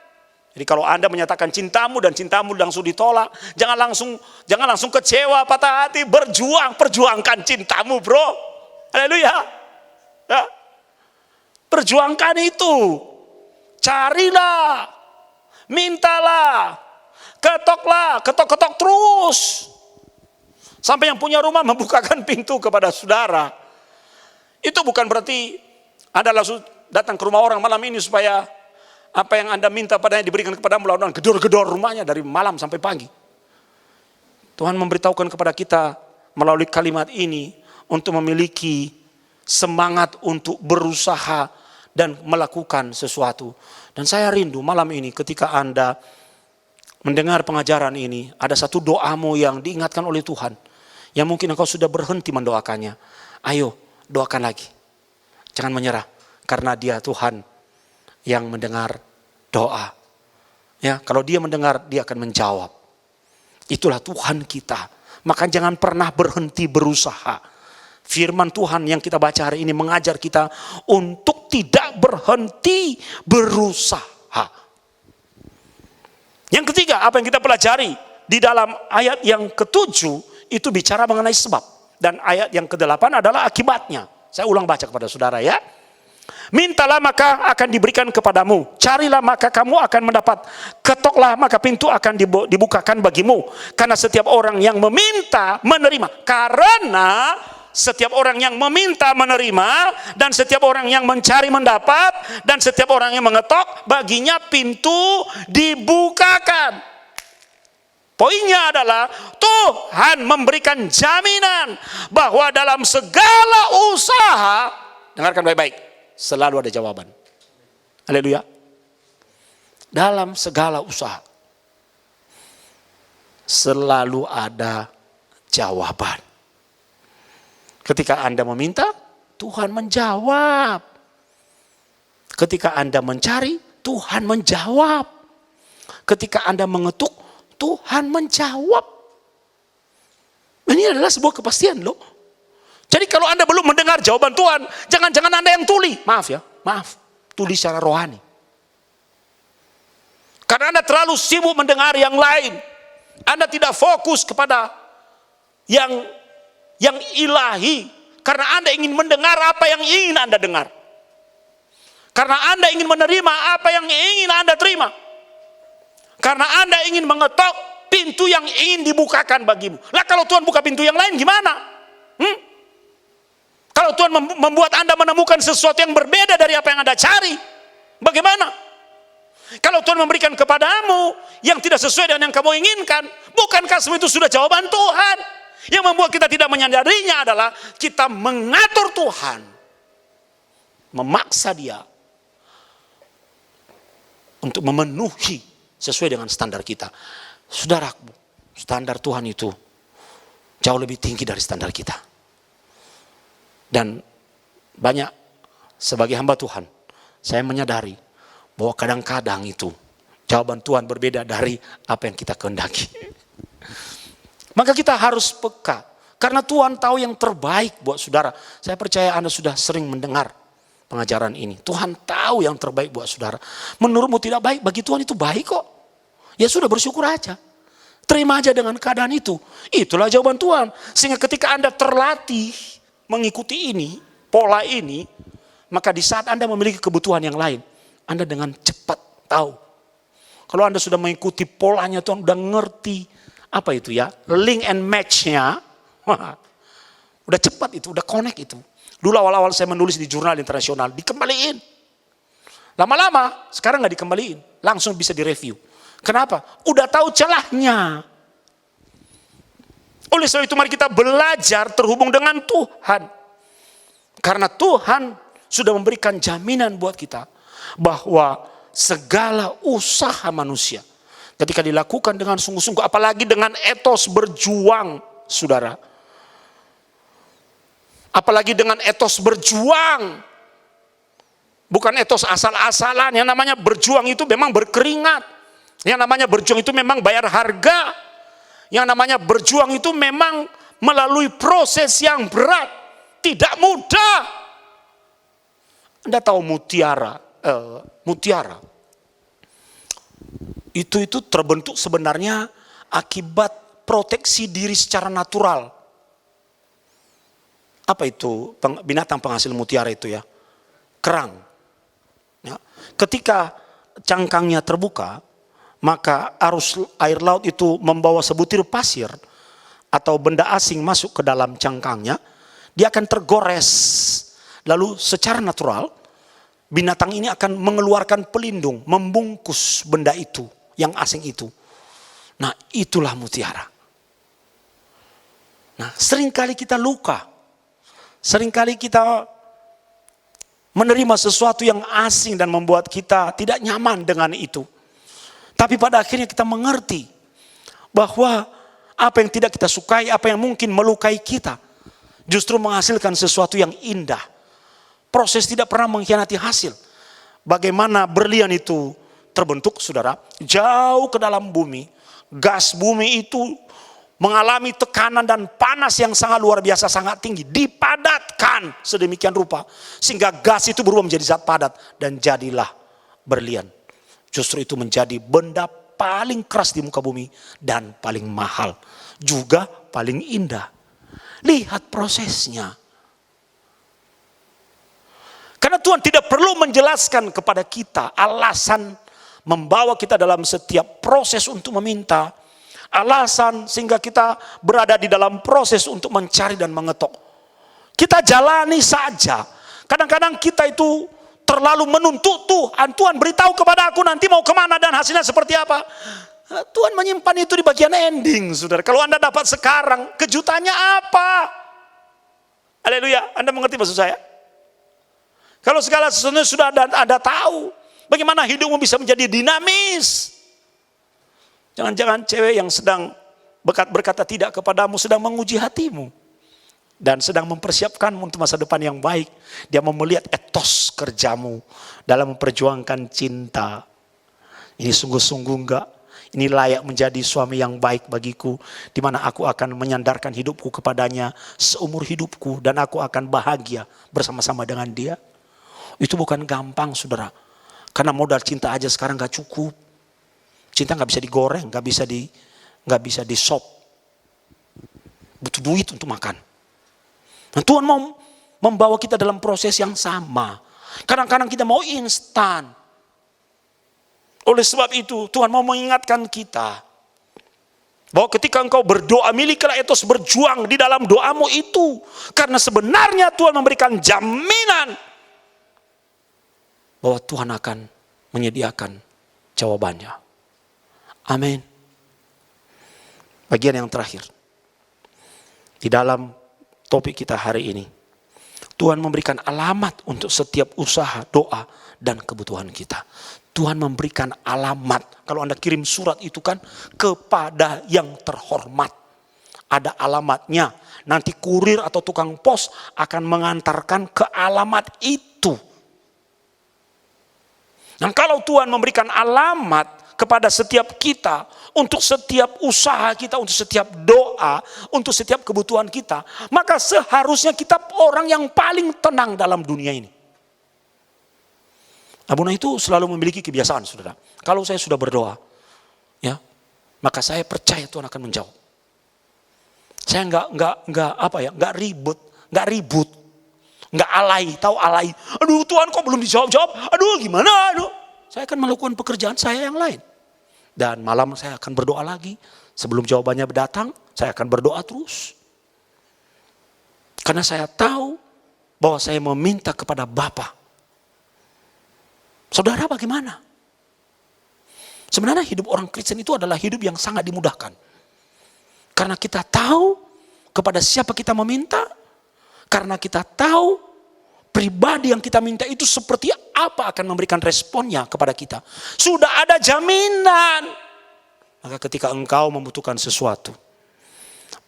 S5: Jadi kalau Anda menyatakan cintamu dan cintamu langsung ditolak, jangan langsung kecewa, patah hati, perjuangkan cintamu, bro. Haleluya. Ya. Perjuangkan itu. Carilah, mintalah, ketok terus. Sampai yang punya rumah membukakan pintu kepada saudara. Itu bukan berarti Anda langsung datang ke rumah orang malam ini supaya apa yang Anda minta padanya diberikan kepadamu, lalu gedor-gedor rumahnya dari malam sampai pagi. Tuhan memberitahukan kepada kita melalui kalimat ini untuk memiliki semangat untuk berusaha dan melakukan sesuatu. Dan saya rindu malam ini ketika Anda mendengar pengajaran ini, ada satu doamu yang diingatkan oleh Tuhan, yang mungkin engkau sudah berhenti mendoakannya. Ayo doakan lagi, jangan menyerah, karena Dia Tuhan yang mendengar doa. Ya, kalau Dia mendengar, Dia akan menjawab. Itulah Tuhan kita. Maka jangan pernah berhenti berusaha. Firman Tuhan yang kita baca hari ini mengajar kita untuk tidak berhenti berusaha. Yang ketiga, apa yang kita pelajari di dalam ayat yang ke-7 itu bicara mengenai sebab. Dan ayat yang ke-8 adalah akibatnya. Saya ulang baca kepada saudara ya. Mintalah maka akan diberikan kepadamu. Carilah maka kamu akan mendapat. Ketoklah maka pintu akan dibukakan bagimu. Karena setiap orang yang meminta menerima. Karena setiap orang yang meminta menerima. Dan setiap orang yang mencari mendapat. Dan setiap orang yang mengetok, baginya pintu dibukakan. Poinnya adalah Tuhan memberikan jaminan bahwa dalam segala usaha, dengarkan baik-baik, selalu ada jawaban. Haleluya. Dalam segala usaha selalu ada jawaban. Ketika Anda meminta, Tuhan menjawab. Ketika Anda mencari, Tuhan menjawab. Ketika Anda mengetuk, Tuhan menjawab. Ini adalah sebuah kepastian loh. Jadi kalau Anda belum mendengar jawaban Tuhan, jangan-jangan Anda yang tuli. Maaf ya, maaf. Tuli secara rohani. Karena Anda terlalu sibuk mendengar yang lain. Anda tidak fokus kepada yang ilahi. Karena Anda ingin mendengar apa yang ingin Anda dengar. Karena Anda ingin menerima apa yang ingin Anda terima. Karena Anda ingin mengetok pintu yang ingin dibukakan bagimu. Lah kalau Tuhan buka pintu yang lain gimana? Kalau Tuhan membuat Anda menemukan sesuatu yang berbeda dari apa yang Anda cari, bagaimana? Kalau Tuhan memberikan kepadamu yang tidak sesuai dengan yang kamu inginkan, bukankah semua itu sudah jawaban Tuhan? Yang membuat kita tidak menyadarinya adalah kita mengatur Tuhan, memaksa Dia untuk memenuhi sesuai dengan standar kita. Saudaraku, standar Tuhan itu jauh lebih tinggi dari standar kita. Dan banyak sebagai hamba Tuhan, saya menyadari bahwa kadang-kadang itu jawaban Tuhan berbeda dari apa yang kita kehendaki. Maka kita harus peka, karena Tuhan tahu yang terbaik buat saudara. Saya percaya Anda sudah sering mendengar pengajaran ini. Tuhan tahu yang terbaik buat saudara. Menurutmu tidak baik, bagi Tuhan itu baik kok. Ya sudah, bersyukur aja. Terima aja dengan keadaan itu. Itulah jawaban Tuhan. Sehingga ketika Anda terlatih mengikuti ini, pola ini, maka di saat Anda memiliki kebutuhan yang lain, Anda dengan cepat tahu. Kalau Anda sudah mengikuti polanya, Tuhan udah ngerti apa itu ya, link and match-nya, udah cepat itu, udah connect itu. Dulu awal-awal saya menulis di jurnal internasional, dikembaliin. Lama-lama, sekarang gak dikembaliin, langsung bisa direview. Kenapa? Udah tahu celahnya. Oleh sebab itu mari kita belajar terhubung dengan Tuhan. Karena Tuhan sudah memberikan jaminan buat kita bahwa segala usaha manusia ketika dilakukan dengan sungguh-sungguh, apalagi dengan etos berjuang, saudara. Apalagi dengan etos berjuang. Bukan etos asal-asalan. Yang namanya berjuang itu memang berkeringat. Yang namanya berjuang itu memang bayar harga. Yang namanya berjuang itu memang melalui proses yang berat. Tidak mudah. Anda tahu mutiara. Itu terbentuk sebenarnya akibat proteksi diri secara natural. Apa itu binatang penghasil mutiara itu ya? Kerang. Ya. Ketika cangkangnya terbuka, maka arus air laut itu membawa sebutir pasir atau benda asing masuk ke dalam cangkangnya, dia akan tergores. Lalu secara natural, binatang ini akan mengeluarkan pelindung, membungkus benda itu, yang asing itu. Nah, itulah mutiara. Nah, seringkali kita luka. Seringkali kita menerima sesuatu yang asing dan membuat kita tidak nyaman dengan itu. Tapi pada akhirnya kita mengerti bahwa apa yang tidak kita sukai, apa yang mungkin melukai kita, justru menghasilkan sesuatu yang indah. Proses tidak pernah mengkhianati hasil. Bagaimana berlian itu terbentuk, saudara? Jauh ke dalam bumi. Gas bumi itu mengalami tekanan dan panas yang sangat luar biasa, sangat tinggi. Dipadatkan sedemikian rupa. Sehingga gas itu berubah menjadi zat padat. Dan jadilah berlian. Justru itu menjadi benda paling keras di muka bumi. Dan paling mahal. Juga paling indah. Lihat prosesnya. Karena Tuhan tidak perlu menjelaskan kepada kita alasan membawa kita dalam setiap proses untuk meminta. Alasan sehingga kita berada di dalam proses untuk mencari dan mengetok. Kita jalani saja. Kadang-kadang kita itu terlalu menuntut Tuhan. Tuhan beritahu kepada aku nanti mau kemana dan hasilnya seperti apa. Tuhan menyimpan itu di bagian ending, saudara. Kalau Anda dapat sekarang, kejutannya apa? Haleluya, Anda mengerti maksud saya? Kalau segala sesuatu sudah Anda tahu, bagaimana hidupmu bisa menjadi dinamis? Jangan-jangan cewek yang sedang berkata tidak kepadamu sedang menguji hatimu. Dan sedang mempersiapkanmu untuk masa depan yang baik. Dia mau melihat etos kerjamu dalam memperjuangkan cinta. Ini sungguh-sungguh enggak? Ini layak menjadi suami yang baik bagiku, di mana aku akan menyandarkan hidupku kepadanya seumur hidupku, dan aku akan bahagia bersama-sama dengan dia. Itu bukan gampang, saudara. Karena modal cinta aja sekarang gak cukup. Cinta gak bisa digoreng, gak bisa di sop. Butuh duit untuk makan. Nah, Tuhan mau membawa kita dalam proses yang sama. Kadang-kadang kita mau instan. Oleh sebab itu Tuhan mau mengingatkan kita bahwa ketika engkau berdoa, milikilah etos berjuang di dalam doamu itu. Karena sebenarnya Tuhan memberikan jaminan bahwa Tuhan akan menyediakan jawabannya. Amin. Bagian yang terakhir. Di dalam topik kita hari ini, Tuhan memberikan alamat untuk setiap usaha, doa, dan kebutuhan kita. Tuhan memberikan alamat. Kalau Anda kirim surat itu kan kepada yang terhormat. Ada alamatnya. Nanti kurir atau tukang pos akan mengantarkan ke alamat itu. Nah, kalau Tuhan memberikan alamat kepada setiap kita, untuk setiap usaha kita, untuk setiap doa, untuk setiap kebutuhan kita, maka seharusnya kita orang yang paling tenang dalam dunia ini. Abuna itu selalu memiliki kebiasaan, saudara. Kalau saya sudah berdoa, ya, maka saya percaya Tuhan akan menjawab. Saya nggak ribut, nggak alay, tahu alay. Aduh Tuhan kok belum dijawab-jawab? Aduh gimana? Aduh. Saya akan melakukan pekerjaan saya yang lain. Dan malam saya akan berdoa lagi. Sebelum jawabannya datang, saya akan berdoa terus. Karena saya tahu bahwa saya meminta kepada Bapa. Saudara bagaimana? Sebenarnya hidup orang Kristen itu adalah hidup yang sangat dimudahkan. Karena kita tahu kepada siapa kita meminta. Karena kita tahu pribadi yang kita minta itu seperti apa akan memberikan responnya kepada kita. Sudah ada jaminan. Maka ketika engkau membutuhkan sesuatu,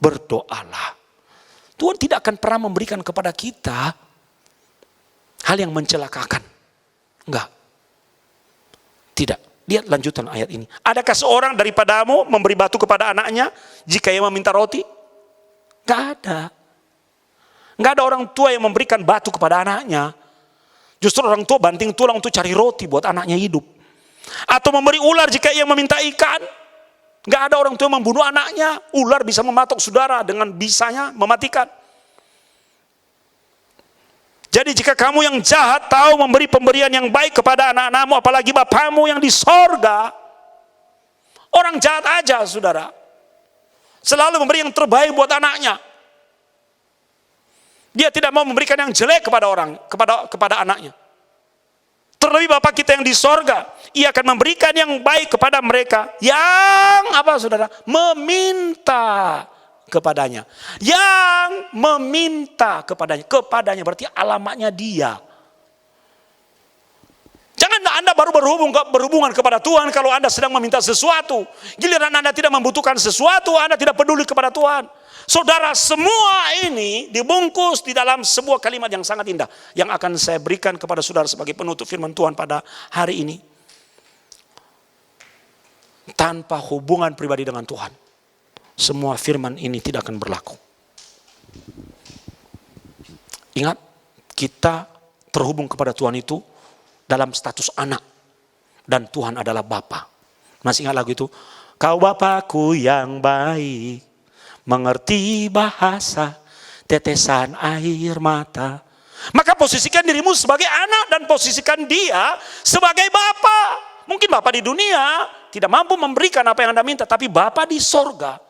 S5: berdoalah. Tuhan tidak akan pernah memberikan kepada kita hal yang mencelakakan. Enggak. Tidak. Lihat lanjutan ayat ini. Adakah seorang daripadamu memberi batu kepada anaknya jika ia meminta roti? Enggak ada. Enggak ada orang tua yang memberikan batu kepada anaknya. Justru orang tua banting tulang untuk cari roti buat anaknya hidup. Atau memberi ular jika ia meminta ikan. Enggak ada orang tua yang membunuh anaknya. Ular bisa mematok saudara dengan bisanya mematikan. Jadi jika kamu yang jahat tahu memberi pemberian yang baik kepada anak-anakmu, apalagi Bapamu yang di sorga. Orang jahat aja saudara. Selalu memberi yang terbaik buat anaknya. Dia tidak mau memberikan yang jelek kepada anaknya. Terlebih Bapa kita yang di sorga, Ia akan memberikan yang baik kepada mereka yang apa saudara? Meminta kepadanya. Yang meminta kepadanya berarti alamatnya Dia. Jangan Anda baru berhubungan kepada Tuhan kalau Anda sedang meminta sesuatu. Giliran Anda tidak membutuhkan sesuatu, Anda tidak peduli kepada Tuhan. Saudara, semua ini dibungkus di dalam sebuah kalimat yang sangat indah yang akan saya berikan kepada saudara sebagai penutup firman Tuhan pada hari ini. Tanpa hubungan pribadi dengan Tuhan, semua firman ini tidak akan berlaku. Ingat, kita terhubung kepada Tuhan itu dalam status anak. Dan Tuhan adalah Bapa. Masih ingat lagu itu? Kau Bapakku yang baik, mengerti bahasa tetesan air mata. Maka posisikan dirimu sebagai anak dan posisikan Dia sebagai Bapa. Mungkin Bapa di dunia tidak mampu memberikan apa yang Anda minta, tapi Bapa di sorga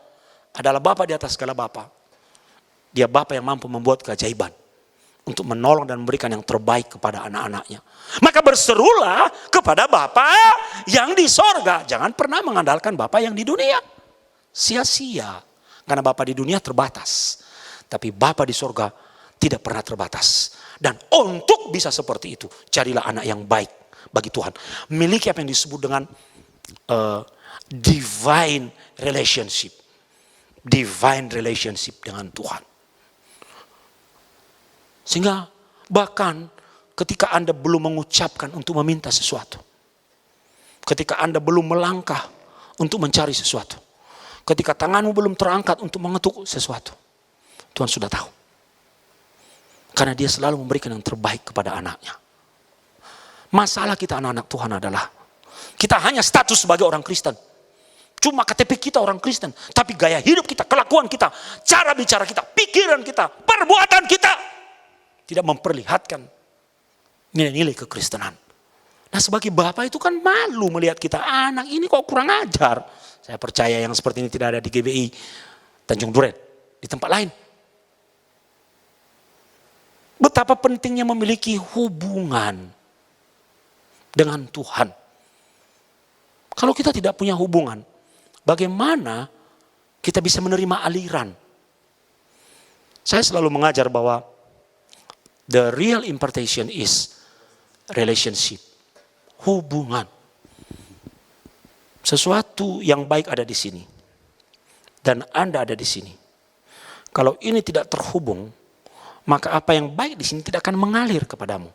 S5: adalah Bapa di atas segala Bapa. Dia Bapa yang mampu membuat keajaiban. untuk menolong dan memberikan yang terbaik kepada anak-anaknya. Maka berserulah kepada Bapa yang di sorga. Jangan pernah mengandalkan Bapa yang di dunia. Sia-sia. Karena Bapa di dunia terbatas. Tapi Bapa di sorga tidak pernah terbatas. Dan untuk bisa seperti itu, carilah anak yang baik bagi Tuhan. Miliki apa yang disebut dengan divine relationship. Divine relationship dengan Tuhan. Sehingga bahkan ketika Anda belum mengucapkan untuk meminta sesuatu. Ketika Anda belum melangkah untuk mencari sesuatu. Ketika tanganmu belum terangkat untuk mengetuk sesuatu. Tuhan sudah tahu. Karena dia selalu memberikan yang terbaik kepada anaknya. Masalah kita anak-anak Tuhan adalah kita hanya status sebagai orang Kristen. Cuma KTP kita orang Kristen. Tapi gaya hidup kita, kelakuan kita, cara bicara kita, pikiran kita, perbuatan kita tidak memperlihatkan nilai-nilai kekristenan. Nah sebagai bapak itu kan malu melihat kita, anak ini kok kurang ajar. Saya percaya yang seperti ini tidak ada di GBI Tanjung Duren, di tempat lain. Betapa pentingnya memiliki hubungan dengan Tuhan. Kalau kita tidak punya hubungan, bagaimana kita bisa menerima aliran? Saya selalu mengajar bahwa the real impartation is relationship. Hubungan. Sesuatu yang baik ada di sini. Dan Anda ada di sini. Kalau ini tidak terhubung, maka apa yang baik di sini tidak akan mengalir kepadamu.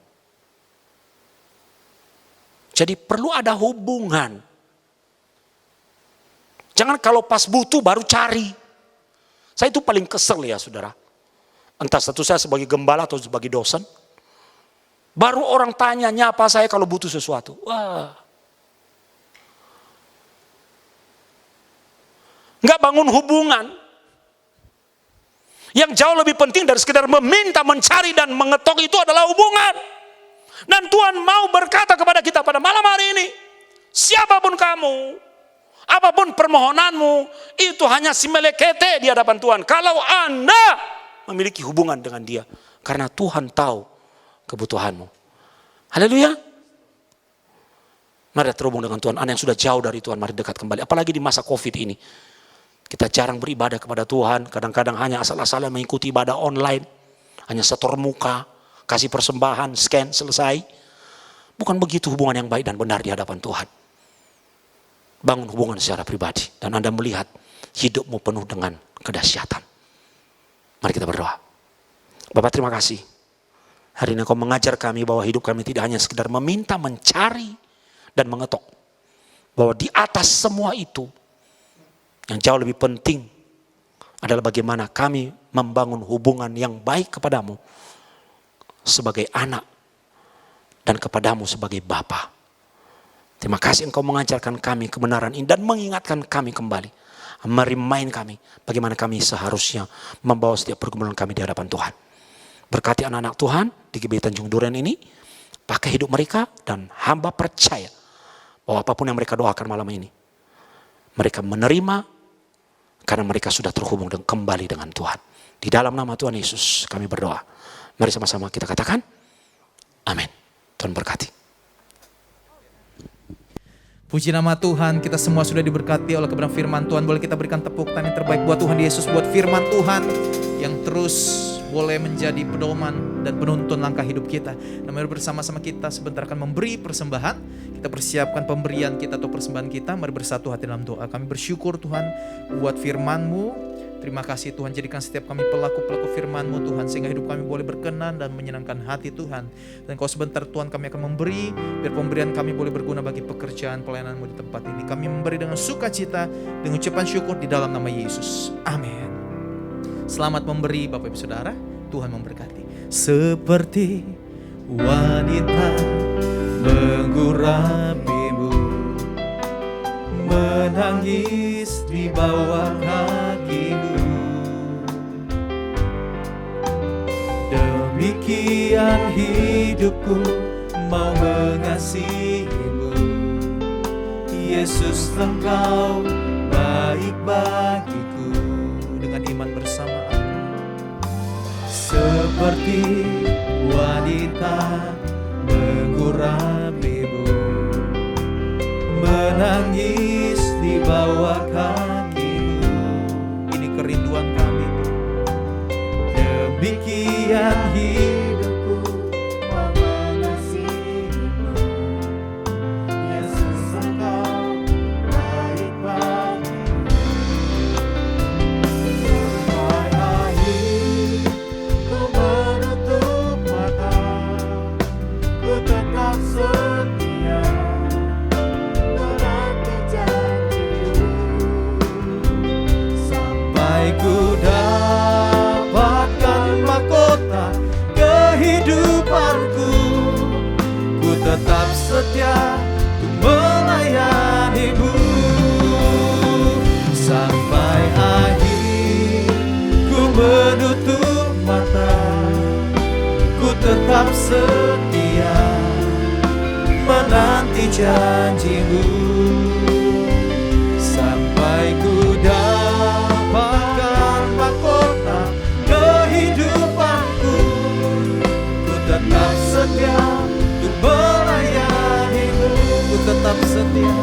S5: Jadi perlu ada hubungan. Jangan kalau pas butuh baru cari. Saya itu paling kesel ya saudara. Entah status saya sebagai gembala atau sebagai dosen. Baru orang tanya, nyapa saya kalau butuh sesuatu. Wah. Nggak bangun hubungan. Yang jauh lebih penting dari sekedar meminta, mencari dan mengetok itu adalah hubungan. Dan Tuhan mau berkata kepada kita pada malam hari ini. Siapapun kamu, apapun permohonanmu, itu hanya simelekete di hadapan Tuhan. Kalau Anda memiliki hubungan dengan dia. Karena Tuhan tahu kebutuhanmu. Haleluya. Mari terhubung dengan Tuhan. Anda yang sudah jauh dari Tuhan, mari dekat kembali. Apalagi di masa COVID ini. Kita jarang beribadah kepada Tuhan. Kadang-kadang hanya asal-asalan mengikuti ibadah online. Hanya setor muka, kasih persembahan, scan, selesai. Bukan begitu hubungan yang baik dan benar di hadapan Tuhan. Bangun hubungan secara pribadi. Dan Anda melihat hidupmu penuh dengan kedahsyatan. Mari kita berdoa. Bapak terima kasih. Hari ini Engkau mengajar kami bahwa hidup kami tidak hanya sekedar meminta, mencari, dan mengetok. Bahwa di atas semua itu, yang jauh lebih penting adalah bagaimana kami membangun hubungan yang baik kepadamu sebagai anak dan kepadamu sebagai Bapa. Terima kasih Engkau mengajarkan kami kebenaran ini dan mengingatkan kami kembali. Merimain kami bagaimana kami seharusnya membawa setiap pergumulan kami di hadapan Tuhan. Berkati anak-anak Tuhan di GBI Tanjung Duren ini, pakai hidup mereka dan hamba percaya bahwa apapun yang mereka doakan malam ini, mereka menerima karena mereka sudah terhubung dan kembali dengan Tuhan. Di dalam nama Tuhan Yesus kami berdoa. Mari sama-sama kita katakan, amin. Tuhan berkati.
S4: Puji nama Tuhan, kita semua sudah diberkati oleh kebenaran firman Tuhan. Boleh kita berikan tepuk tangan yang terbaik buat Tuhan Yesus, buat firman Tuhan yang terus boleh menjadi pedoman dan penuntun langkah hidup kita. Dan mari bersama-sama kita sebentar akan memberi persembahan. Kita persiapkan pemberian kita atau persembahan kita. Mari bersatu hati dalam doa. Kami bersyukur Tuhan buat firman-Mu. Terima kasih Tuhan, jadikan setiap kami pelaku-pelaku firman-Mu Tuhan, sehingga hidup kami boleh berkenan dan menyenangkan hati Tuhan. Dan kalau sebentar Tuhan kami akan memberi, biar pemberian kami boleh berguna bagi pekerjaan pelayanan-Mu di tempat ini. Kami memberi dengan sukacita, dengan ucapan syukur di dalam nama Yesus. Amin. Selamat memberi Bapak Ibu Saudara, Tuhan memberkati. Seperti wanita menggurapimu, menangis di bawah kakimu, demikian hidupku mau mengasihimu. Yesus, Engkau baik bagiku. Dengan iman bersama aku,
S1: seperti wanita mengguramimu, menangis di bawah kakimu.
S4: Ini kerinduan kami.
S1: Demikian hidupku mengasihimu, Yesus Engkau baik bagiku. Sampai akhir ku menutup mata, ku tetap setia menanti janjimu. Sampai ku dapatkan mahkota kehidupanku, ku tetap setia untuk melayanimu. Sampai akhir ku menutup mata, ku tetap setia menanti janjimu. Sampai ku dapatkan mahkota kehidupanku, ku tetap setia untuk melayanimu.
S4: Ku tetap setia.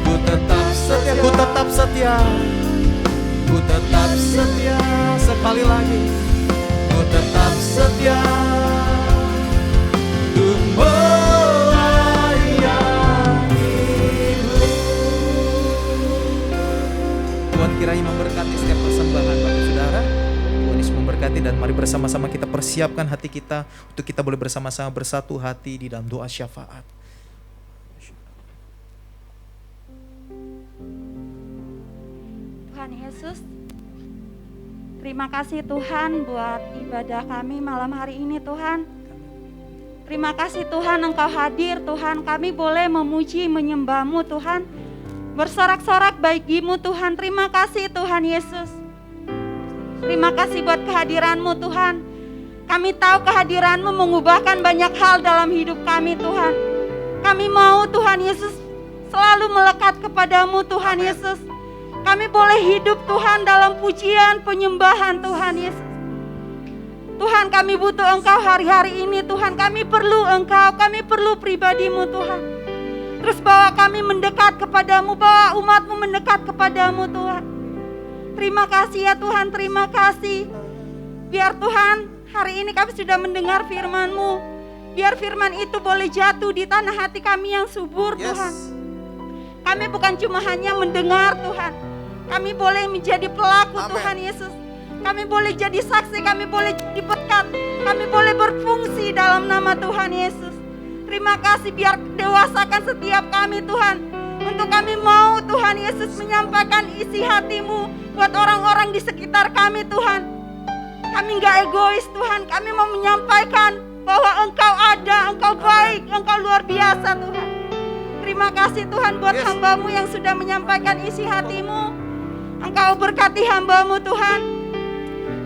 S1: Ku tetap setia, ku tetap setia, ku tetap setia. Sekali lagi, ku tetap setia untuk melayanimu.
S4: Tuhan kiranya memberkati setiap persembahan Bapak Saudara. Tuhan Yesus memberkati, dan mari bersama-sama kita persiapkan hati kita untuk kita boleh bersama-sama bersatu hati di dalam doa syafaat.
S6: Tuhan Yesus, terima kasih Tuhan buat ibadah kami malam hari ini Tuhan. Terima kasih Tuhan Engkau hadir Tuhan, kami boleh memuji menyembah-Mu Tuhan, bersorak-sorak bagimu Tuhan. Terima kasih Tuhan Yesus. Terima kasih buat kehadiran-Mu Tuhan. Kami tahu kehadiran-Mu mengubahkan banyak hal dalam hidup kami Tuhan. Kami mau Tuhan Yesus selalu melekat kepadamu Tuhan Yesus. Kami boleh hidup Tuhan dalam pujian penyembahan Tuhan Yesus. Tuhan, kami butuh Engkau hari-hari ini Tuhan. Kami perlu Engkau, kami perlu pribadi-Mu Tuhan. Terus bawa kami mendekat kepadamu, bawa umat-Mu mendekat kepadamu Tuhan. Terima kasih ya Tuhan, terima kasih. Biar Tuhan hari ini kami sudah mendengar firman-Mu. Biar firman itu boleh jatuh di tanah hati kami yang subur Tuhan. Kami bukan cuma hanya mendengar Tuhan. Kami boleh menjadi pelaku Tuhan Yesus. Kami boleh jadi saksi, kami boleh jadi berkat. Kami boleh berfungsi dalam nama Tuhan Yesus. Terima kasih, biar dewasakan setiap kami Tuhan. Untuk kami mau Tuhan Yesus menyampaikan isi hati-Mu buat orang-orang di sekitar kami Tuhan. Kami gak egois Tuhan, kami mau menyampaikan bahwa Engkau ada, Engkau baik, Engkau luar biasa Tuhan. Terima kasih Tuhan buat hamba-Mu yang sudah menyampaikan isi hati-Mu. Engkau berkati hamba-Mu Tuhan.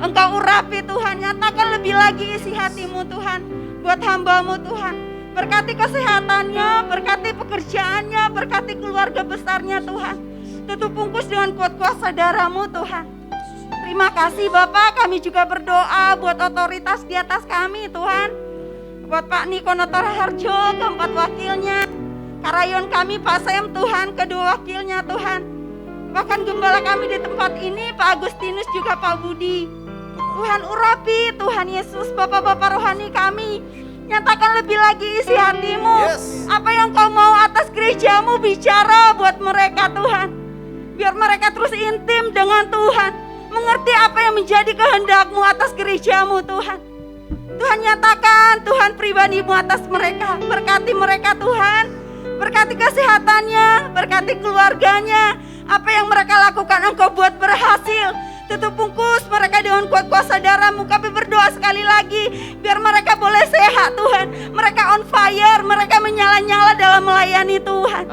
S6: Engkau urapi Tuhan, nyatakan lebih lagi isi hati-Mu Tuhan buat hamba-Mu Tuhan. Berkati kesehatannya, berkati pekerjaannya, berkati keluarga besarnya Tuhan. Tutup bungkus dengan kuat kuasa darah-Mu Tuhan. Terima kasih Bapak, kami juga berdoa buat otoritas di atas kami Tuhan. Buat Pak Niko Notora Harjo, keempat wakilnya. Karayon kami Pak Sem Tuhan, kedua wakilnya Tuhan. Bahkan gembala kami di tempat ini Pak Agustinus juga Pak Budi. Tuhan urapi Tuhan Yesus, Bapak-bapak rohani kami. Nyatakan lebih lagi isi hati-Mu. Apa yang Kau mau atas gereja-Mu, bicara buat mereka Tuhan. Biar mereka terus intim dengan Tuhan. Mengerti apa yang menjadi kehendak-Mu atas gereja-Mu Tuhan. Tuhan nyatakan Tuhan pribadi-Mu atas mereka. Berkati mereka Tuhan. Berkati kesehatannya, berkati keluarganya. Apa yang mereka lakukan Engkau buat berhasil. Tutup bungkus mereka dengan kuat kuasa darah-Mu. Kami berdoa sekali lagi biar mereka boleh sehat Tuhan. Mereka on fire, mereka menyala-nyala dalam melayani Tuhan.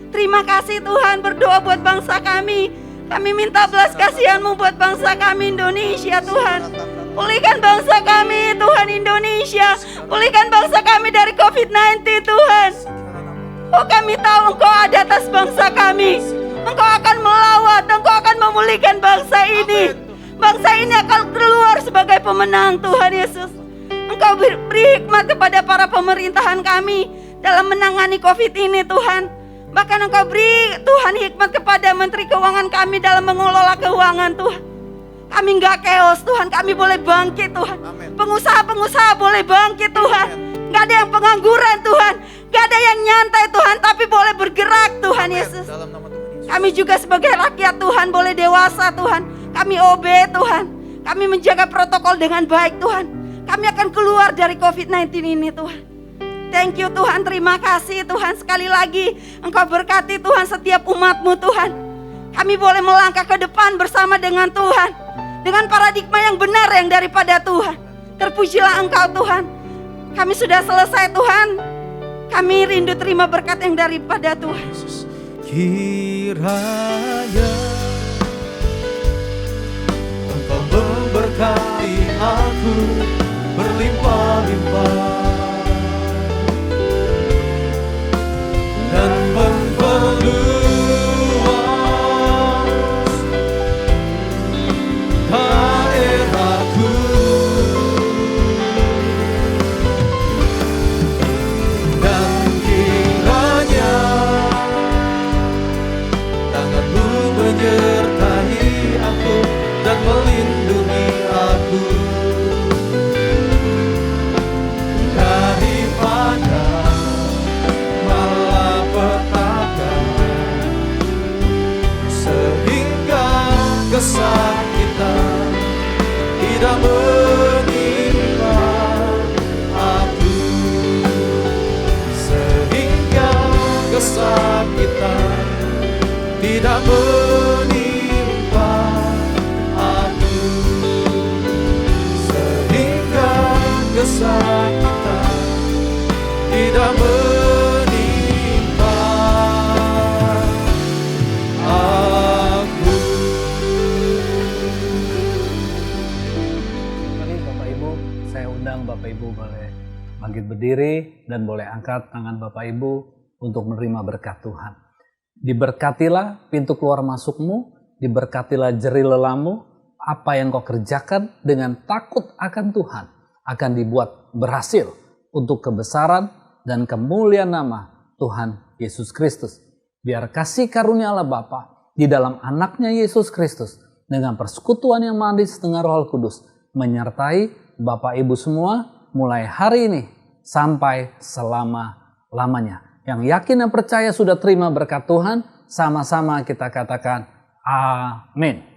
S6: Terima kasih Tuhan, berdoa buat bangsa kami. Kami minta belas kasihan-Mu buat bangsa kami Indonesia Tuhan. Pulihkan bangsa kami Tuhan Indonesia. Pulihkan bangsa kami dari COVID-19 Tuhan. Oh, kami tahu Engkau ada atas bangsa kami. Engkau akan melawat, Engkau akan memulihkan bangsa ini. Bangsa ini akan keluar sebagai pemenang Tuhan Yesus. Engkau beri hikmat kepada para pemerintahan kami dalam menangani COVID ini Tuhan. Bahkan Engkau beri Tuhan hikmat kepada Menteri Keuangan kami dalam mengelola keuangan Tuhan. Kami nggak chaos Tuhan, kami boleh bangkit Tuhan. Pengusaha-pengusaha boleh bangkit Tuhan. Gak ada yang pengangguran Tuhan, gak ada yang nyantai Tuhan, tapi boleh bergerak Tuhan Yesus.
S4: Dalam nama Tuhan Yesus.
S6: Kami juga sebagai rakyat Tuhan boleh dewasa Tuhan. Kami obey Tuhan. Kami menjaga protokol dengan baik Tuhan. Kami akan keluar dari COVID-19 ini Tuhan. Thank you Tuhan, terima kasih Tuhan. Sekali lagi Engkau berkati Tuhan setiap umat-Mu Tuhan. Kami boleh melangkah ke depan bersama dengan Tuhan, dengan paradigma yang benar yang daripada Tuhan. Terpujilah Engkau Tuhan. Kami sudah selesai Tuhan. Kami rindu terima berkat yang daripada Tuhan.
S1: Kiranya Engkau memberkati aku berlimpah-limpah dan memperluas daerahku, dan kiranya tangan-Mu menyertai aku dan melindungi aku daripada malapetaka, sehingga kesakitan tidak menimpa aku, sehingga kesakitan tidak menimpa aku, sehingga kesakitan tidak menimpa aku.
S7: Mari Bapak Ibu, saya undang Bapak Ibu boleh bangkit berdiri dan boleh angkat tangan Bapak Ibu untuk menerima berkat Tuhan. Diberkatilah pintu keluar masukmu, diberkatilah jerih lelamu, apa yang kau kerjakan dengan takut akan Tuhan akan dibuat berhasil untuk kebesaran dan kemuliaan nama Tuhan Yesus Kristus. Biar kasih karunia Allah Bapa di dalam anaknya Yesus Kristus dengan persekutuan yang manis dengan Roh Kudus menyertai Bapak Ibu semua mulai hari ini sampai selama-lamanya. Yang yakin dan percaya sudah terima berkat Tuhan, sama-sama kita katakan amin.